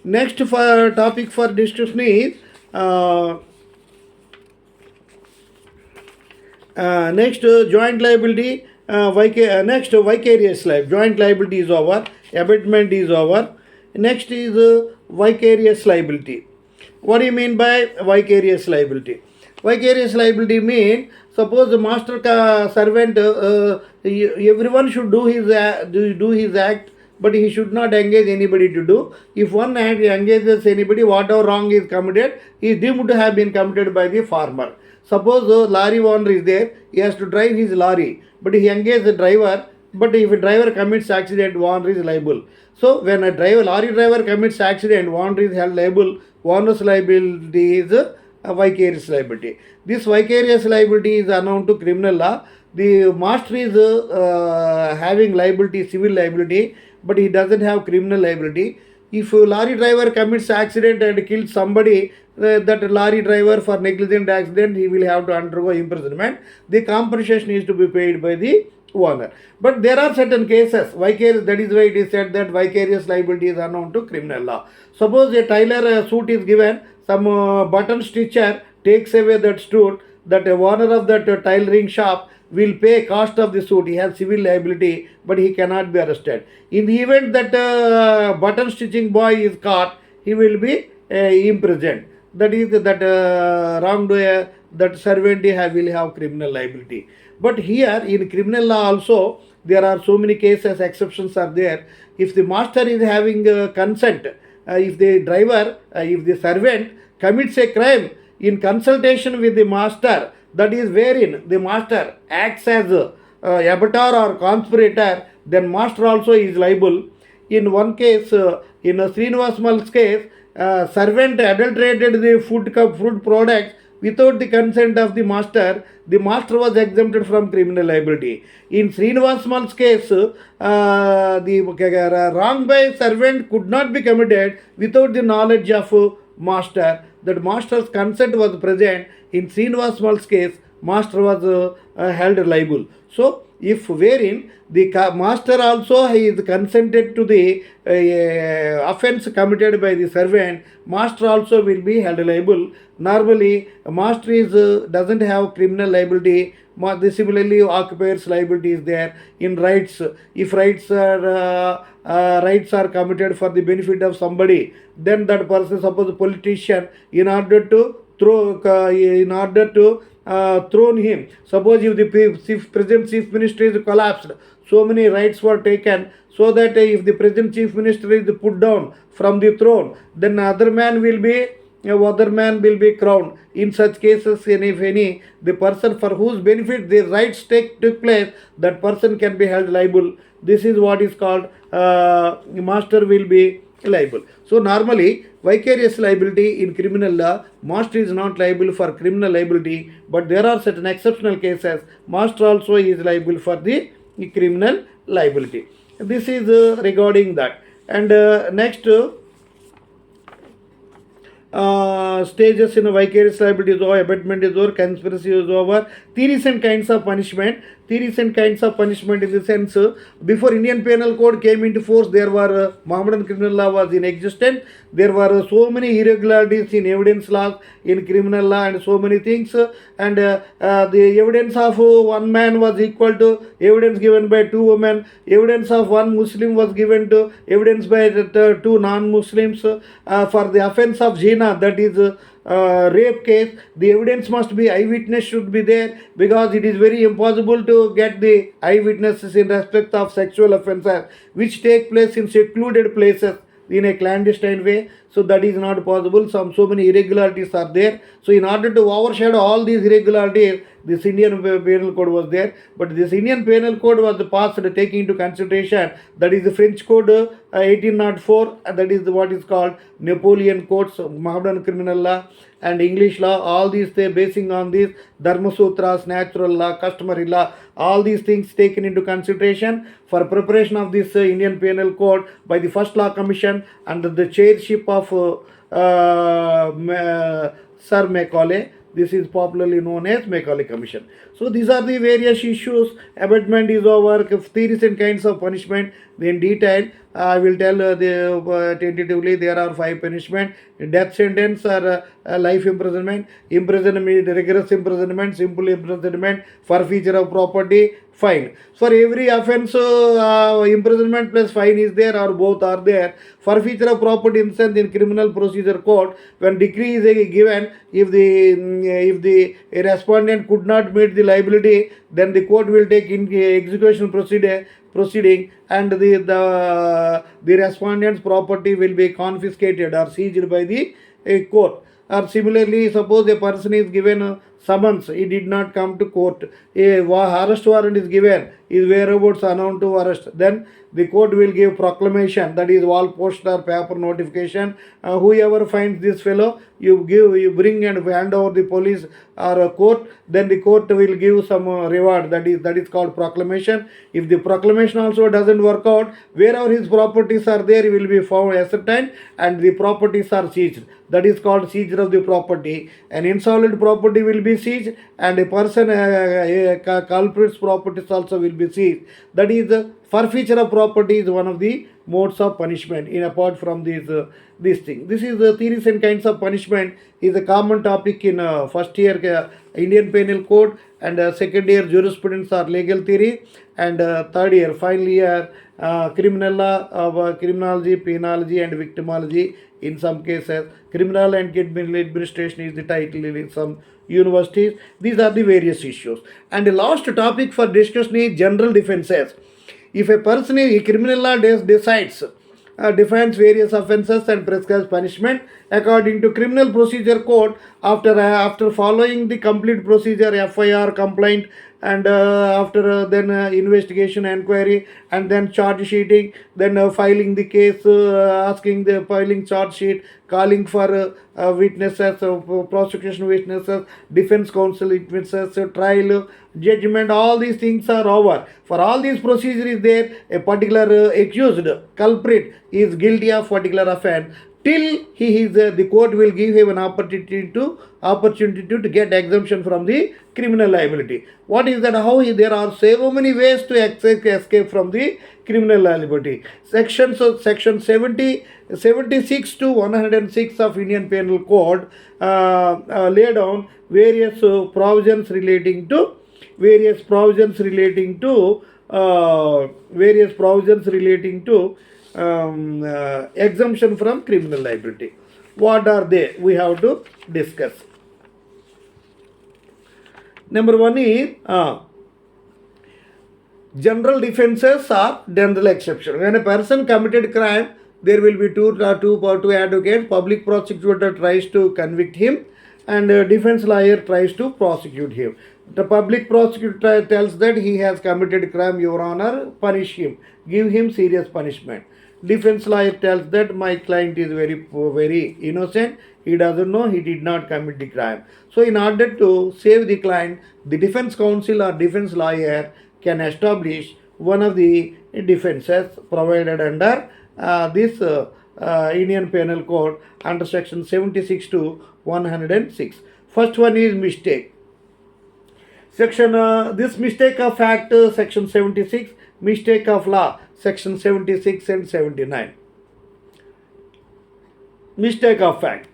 next topic for discussion is next joint liability. Next vicarious liability. Joint liability is over. Abatement is over. Next is vicarious liability. What do you mean by vicarious liability? Vicarious liability means, suppose the master servant, everyone should do his act, but he should not engage anybody to do. If one engages anybody, whatever wrong is committed is deemed to have been committed by the farmer. Suppose the lorry owner is there, he has to drive his lorry, but he engages the driver. But if a driver commits accident, owner is liable. So when a lorry driver commits accident, owner is held liable. Owner's liability is a vicarious liability. This vicarious liability is unknown to criminal law. The master is having liability, civil liability, but he doesn't have criminal liability. If a lorry driver commits accident and kills somebody, that lorry driver for negligent accident, he will have to undergo imprisonment. The compensation is to be paid by the owner. But there are certain cases, vicarious, that is why it is said that vicarious liability is unknown to criminal law. Suppose a tailor suit is given, some button stitcher takes away that suit, that owner of that tailoring shop will pay cost of the suit. He has civil liability, but he cannot be arrested. In the event that button stitching boy is caught, he will be imprisoned. That is that wrongdoer, that servant will have criminal liability. But here in criminal law also, there are so many cases, exceptions are there. If the master is having consent, if the driver, if the servant commits a crime in consultation with the master, that is wherein the master acts as abettor or conspirator, then master also is liable. In one case, in Srinivas Mal's case, servant adulterated the food products without the consent of the master was exempted from criminal liability. In Srinivas Mal's case, the wrong by servant could not be committed without the knowledge of master. That master's consent was present. In Srinivas Mal's case, master was held liable. So, if wherein the master also is consented to the offense committed by the servant, master also will be held liable. Normally, master doesn't have criminal liability. Similarly, occupier's liability is there. In rights, if rights are committed for the benefit of somebody, then that person, suppose a politician, in order to thrown him. Suppose if the present chief minister is collapsed, so many rights were taken, so that if the present chief minister is put down from the throne, then other man will be crowned. In such cases, if any, the person for whose benefit the rights took place, that person can be held liable. This is what is called master will be liable. So normally vicarious liability in criminal law, master is not liable for criminal liability, but there are certain exceptional cases. Master also is liable for the criminal liability. This is regarding that. And next. Stages in a vicarious liability is over, abetment is over, conspiracy is over. Theories and kinds of punishment. Theories and kinds of punishment in the sense, before Indian Penal Code came into force, there were Mohammedan criminal law was in existence. There were so many irregularities in evidence law, in criminal law, and so many things. And the evidence of one man was equal to evidence given by two women. Evidence of one Muslim was given to evidence by two non-Muslims. For the offense of zina, that is rape case, the evidence must be, eyewitness should be there, because it is very impossible to get the eyewitnesses in respect of sexual offences which take place in secluded places in a clandestine way. So that is not possible. So many irregularities are there. So in order to overshadow all these irregularities, this Indian Penal Code was there. But this Indian Penal Code was passed taking into consideration, that is the French Code 1804, that is what is called Napoleon Codes, Mohammedan criminal law and English law. All these they basing on these Dharma Sutras, natural law, customary law, all these things taken into consideration for preparation of this Indian Penal Code by the First Law Commission under the chairship of Sir Macaulay. This is popularly known as Macaulay Commission. So these are the various issues. Abetment is over. Theories and kinds of punishment in detail. I will tell tentatively there are 5 punishment. Death sentence or life imprisonment, imprisonment, rigorous imprisonment, simple imprisonment, forfeiture of property, fine. For every offence, imprisonment plus fine is there, or both are there. Forfeiture of property instance in criminal procedure code, when decree is given, if the respondent could not meet the liability, then the court will take in execution proceeding, and the respondent's property will be confiscated or seized by the court. Or similarly, suppose a person is given a summons, he did not come to court, a arrest warrant is given, his whereabouts unknown to arrest, then the court will give proclamation, that is wall post or paper notification. Whoever finds this fellow, you bring and hand over the police or a court, then the court will give some reward, that is called proclamation. If the proclamation also doesn't work out, wherever his properties are there, he will be found ascertained and the properties are seized. That is called seizure of the property. An insolvent property will be seized, and a person, a culprit's properties also will be seized. That is forfeiture of property is one of the modes of punishment in apart from this thing. This is the theories and kinds of punishment is a common topic in first year Indian Penal Code, and second year jurisprudence or legal theory, and third year, final year criminal law, criminology, penology and victimology. In some cases, criminal and administration is the title in some universities. These are the various issues. And the last topic for discussion is general defenses. If a person in criminal law decides, defines various offences and prescribes punishment according to criminal procedure code, after following the complete procedure, FIR, complaint, and after then investigation, inquiry, and then charge sheeting, then filing the case, asking the filing charge sheet, calling for witnesses, prosecution witnesses, defense counsel witnesses, trial, judgment, all these things are over. For all these procedure is there, a particular accused culprit is guilty of particular offense, till he is the court will give him an opportunity to get exemption from the criminal liability. What is that? There are so many ways to escape from the criminal liability. Section 76 to 106 of Indian Penal Code lay down various provisions relating to exemption from criminal liability. What are they? We have to discuss. Number 1 is general defenses or general exception. When a person committed crime, there will be two advocates. Public prosecutor tries to convict him, and defense lawyer tries to prosecute him. The public prosecutor tells that he has committed crime, Your Honor, punish him, give him serious punishment. Defense lawyer tells that my client is very innocent. He doesn't know, he did not commit the crime. So, in order to save the client, the defense counsel or defense lawyer can establish one of the defenses provided under this Indian Penal Code under section 76 to 106. First one is mistake. Section this mistake of fact, section 76, mistake of law, section 76 and 79. Mistake of fact.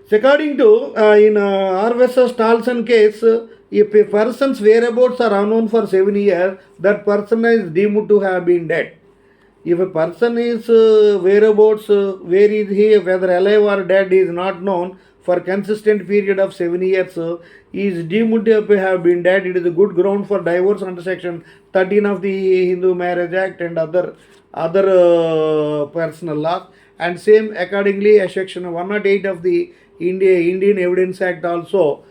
So according to in R versus Townsend case, if a person's whereabouts are unknown for 7 years, that person is deemed to have been dead. If a person is whereabouts, where is he, whether alive or dead is not known for consistent period of 7 years, he is deemed to have been dead. It is a good ground for divorce under section 13 of the Hindu Marriage Act and other personal laws. And same accordingly, section 108 of the Indian Evidence Act also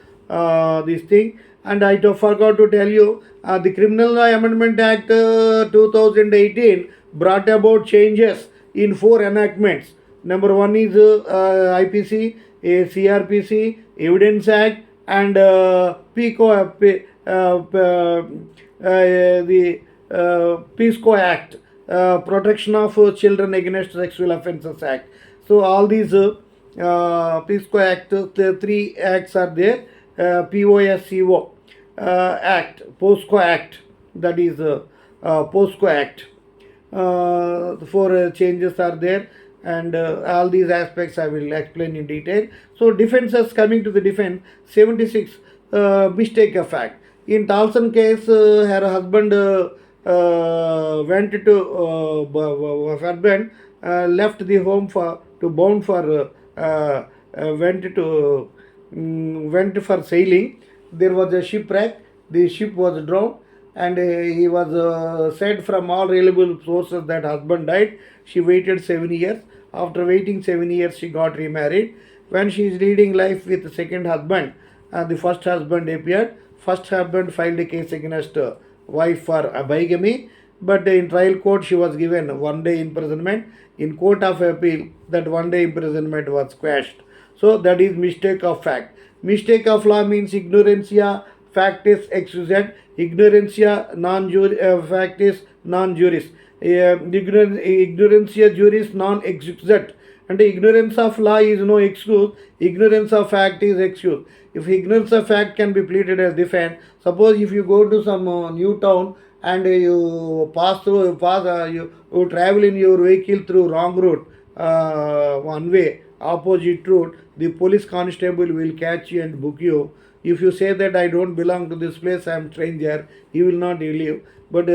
this thing. And I forgot to tell you, the Criminal Law Amendment Act 2018 brought about changes in 4 enactments. Number 1 is IPC, CRPC, Evidence Act, and PICO, the PISCO Act, Protection of Children Against Sexual Offences Act. So all these PISCO Act, the 3 acts are there. POSCO Act, POSCO Act, that is POSCO Act. 4 changes are there, and all these aspects I will explain in detail. So defenses, coming to the defense, 76 mistake of fact. In Townsend case, her husband went to husband left the home went for sailing. There was a shipwreck. The ship was drowned, and he was said from all reliable sources that husband died. She waited 7 years. After waiting 7 years, she got remarried. When she is leading life with the second husband, the first husband appeared. First husband filed a case against wife for bigamy, but in trial court she was given 1 day imprisonment. In court of appeal, that 1 day imprisonment was quashed. So that is mistake of fact. Mistake of law means ignorantia factis excusat. Ignorantia factis non juris. Ignorantia juris non excusat. And the ignorance of law is no excuse. Ignorance of fact is excuse. If ignorance of fact can be pleaded as defense, suppose if you go to some new town and you you travel in your vehicle through wrong route, one way, opposite route, the police constable will catch you and book you. If you say that I don't belong to this place, I am stranger, he will not believe. But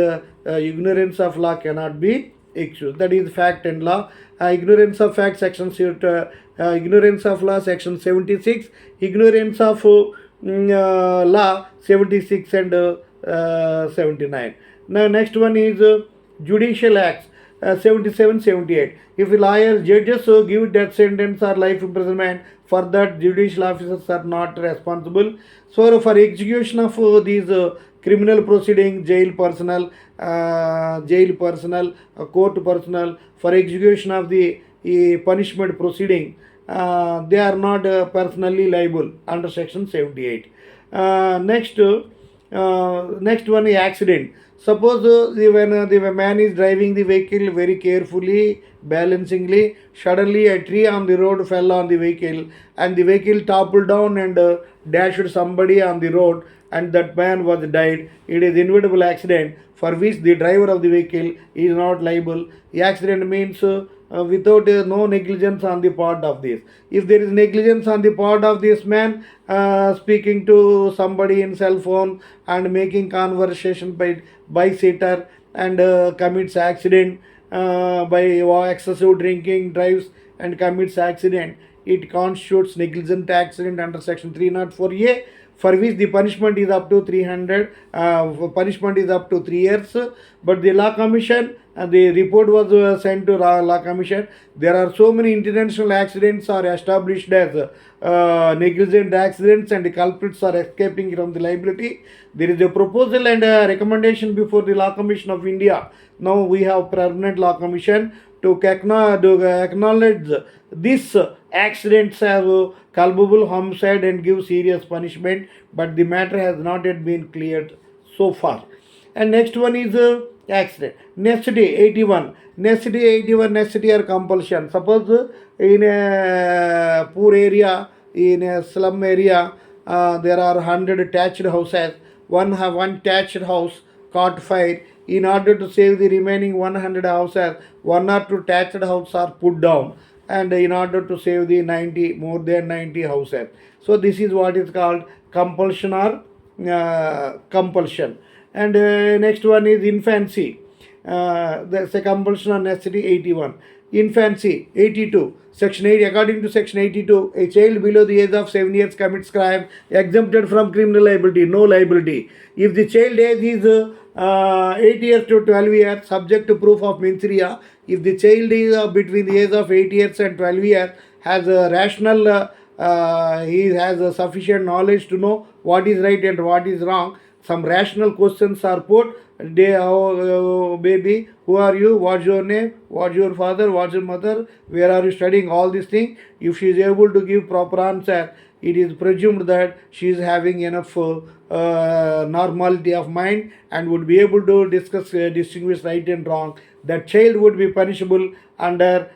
ignorance of law cannot be excused. That is fact and law. Ignorance of fact, ignorance of law, section 76. Ignorance of law, 76 and 79. Now next one is judicial acts, 77, 78. If lawyers, judges give death sentence or life imprisonment, for that judicial officers are not responsible. So for execution of these criminal proceeding, jail personnel, court personnel, for execution of the punishment proceeding, they are not personally liable under section 78. Next one is accident. Suppose when the man is driving the vehicle very carefully, balancingly, suddenly a tree on the road fell on the vehicle, and the vehicle toppled down and dashed somebody on the road, and that man was died. It is inevitable accident for which the driver of the vehicle is not liable. The accident means without no negligence on the part of this. If there is negligence on the part of this man, speaking to somebody in cell phone and making conversation by sitter, and commits accident by excessive drinking, drives and commits accident, it constitutes negligent accident under section 304A, for which the punishment is up to 300, punishment is up to 3 years. But the law commission, the report was sent to law commission. There are so many international accidents are established as negligent accidents, and the culprits are escaping from the liability. There is a proposal and a recommendation before the Law Commission of India. Now we have permanent Law Commission to acknowledge these accidents as culpable homicide and give serious punishment, but the matter has not yet been cleared so far. And next one is accident. Necessity 81. Necessity 81, necessity or compulsion. Suppose in a poor area, in a slum area, there are 100 thatched houses. One thatched house caught fire. In order to save the remaining 100 houses, 1 or 2 thatched houses are put down, and in order to save the more than 90 houses. So this is what is called compulsion or compulsion. And next one is infancy. That's a compulsion or necessity 81. Infancy 82. Section 8, according to section 82, a child below the age of 7 years commits crime, exempted from criminal liability, no liability. If the child age is 8 years to 12 years, subject to proof of mens rea. If the child is between the age of 8 years and 12 years, has a rational, he has a sufficient knowledge to know what is right and what is wrong. Some rational questions are put. Baby, who are you? What's your name? What's your father? What's your mother? Where are you studying? All these things. If she is able to give proper answer, it is presumed that she is having enough normality of mind and would be able to distinguish right and wrong. That child would be punishable under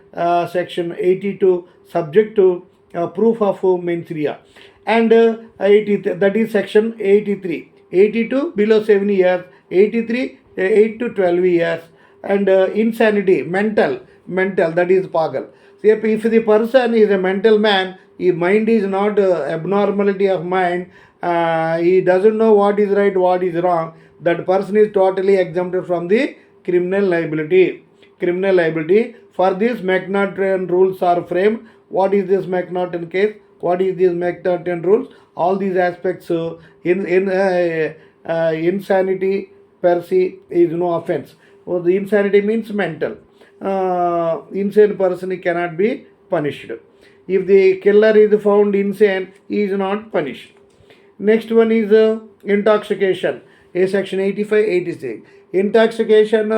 section 82, subject to proof of mens rea. And 80, that is section 83. 82 below 7 years, 83 8 to 12 years. And insanity, mental, that is pagal. See, if the person is a mental man, his mind is not abnormality of mind, he doesn't know what is right, what is wrong, that person is totally exempted from the criminal liability. For this, McNaughton rules are framed. What is this McNaughton case? What is these McNaughton rules? All these aspects insanity per se is no offense. Well, the insanity means mental. Insane person cannot be punished. If the killer is found insane, he is not punished. Next one is intoxication. A section 85, 86. Intoxication,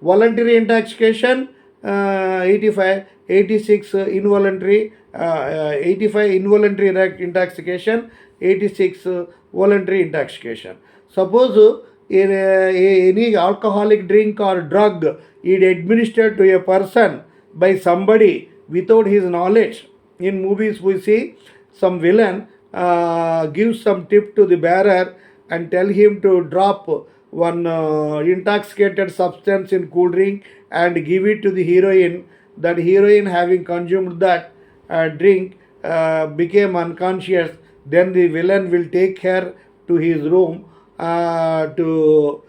voluntary intoxication, 85, 86 involuntary, 85 involuntary intoxication, 86 voluntary intoxication. Suppose any alcoholic drink or drug is administered to a person by somebody without his knowledge. In movies we see some villain gives some tip to the bearer and tell him to drop one intoxicated substance in cool drink and give it to the heroine. That heroine, having consumed that drink, became unconscious. Then the villain will take her to his room to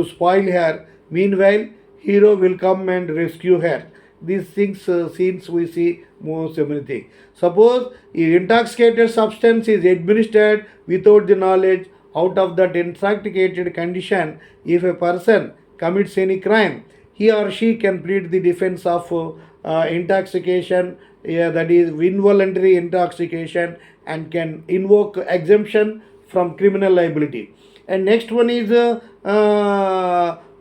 spoil her. Meanwhile, hero will come and rescue her. These things, scenes we see most many things. Suppose intoxicated substance is administered without the knowledge. Out of that intoxicated condition, if a person commits any crime, he or she can plead the defense of intoxication, that is involuntary intoxication, and can invoke exemption from criminal liability. And next one is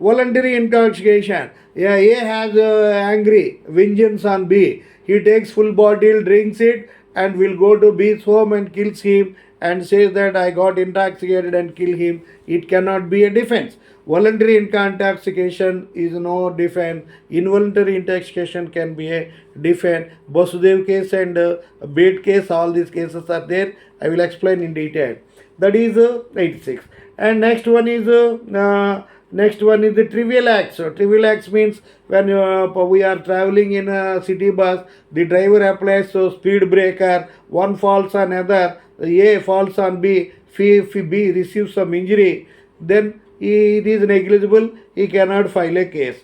voluntary intoxication. A has angry vengeance on B. He takes full bottle, drinks it, and will go to B's home and kills him and says that I got intoxicated and kill him. It cannot be a defense. Voluntary intoxication is no defense. Involuntary intoxication can be a defense. Basudev case and Bate case, all these cases are there. I will explain in detail. That is 86. And next one is the trivial acts. So, trivial acts means when we are traveling in a city bus, the driver applies speed breaker, one falls on other, A falls on B, if B receives some injury, then it is negligible, he cannot file a case.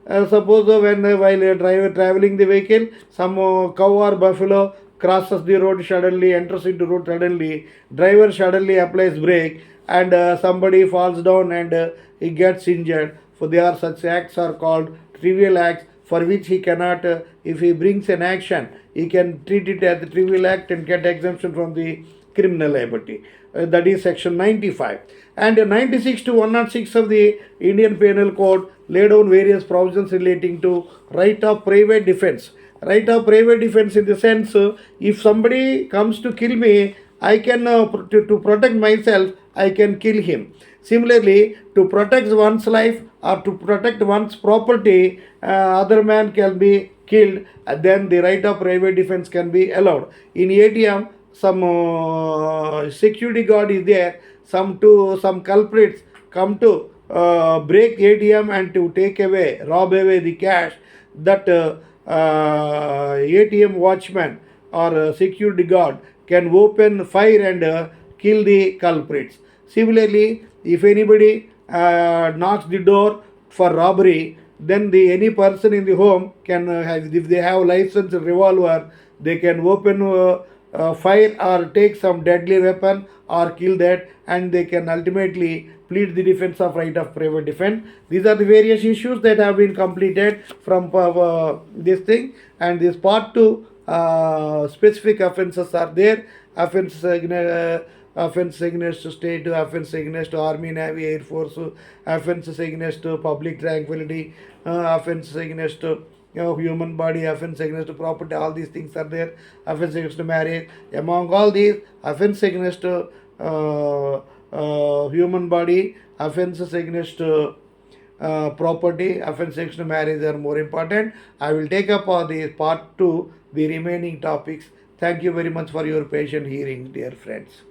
Suppose while a driver traveling the vehicle, some cow or buffalo crosses the road suddenly, enters into road suddenly, driver suddenly applies brake, and somebody falls down and he gets injured. For they are such acts are called trivial acts for which he cannot, if he brings an action, he can treat it as a trivial act and get exemption from the criminal liability. That is section 95. And 96 to 106 of the Indian Penal Code lay down various provisions relating to right of private defense. Right of private defense in the sense, if somebody comes to kill me, I can, to protect myself, I can kill him. Similarly, to protect one's life or to protect one's property, other man can be killed, and then the right of private defense can be allowed. In ATM, some security guard is there, some culprits come to break ATM and to take away, rob away the cash. That ATM watchman or security guard can open fire and kill the culprits. Similarly, if anybody knocks the door for robbery, then the any person in the home can, if they have license revolver, they can open fire or take some deadly weapon or kill that, and they can ultimately plead the defense of right of private defense. These are the various issues that have been completed from this thing, and this part 2 specific offences are there. Offences offense against state, offense against army, navy, air force, offenses against public tranquility, offenses against human body, offense against property, all these things are there. Offense against marriage. Among all these, offense against human body, offenses against property, offense against marriage are more important. I will take up the part 2, the remaining topics. Thank you very much for your patient hearing, dear friends.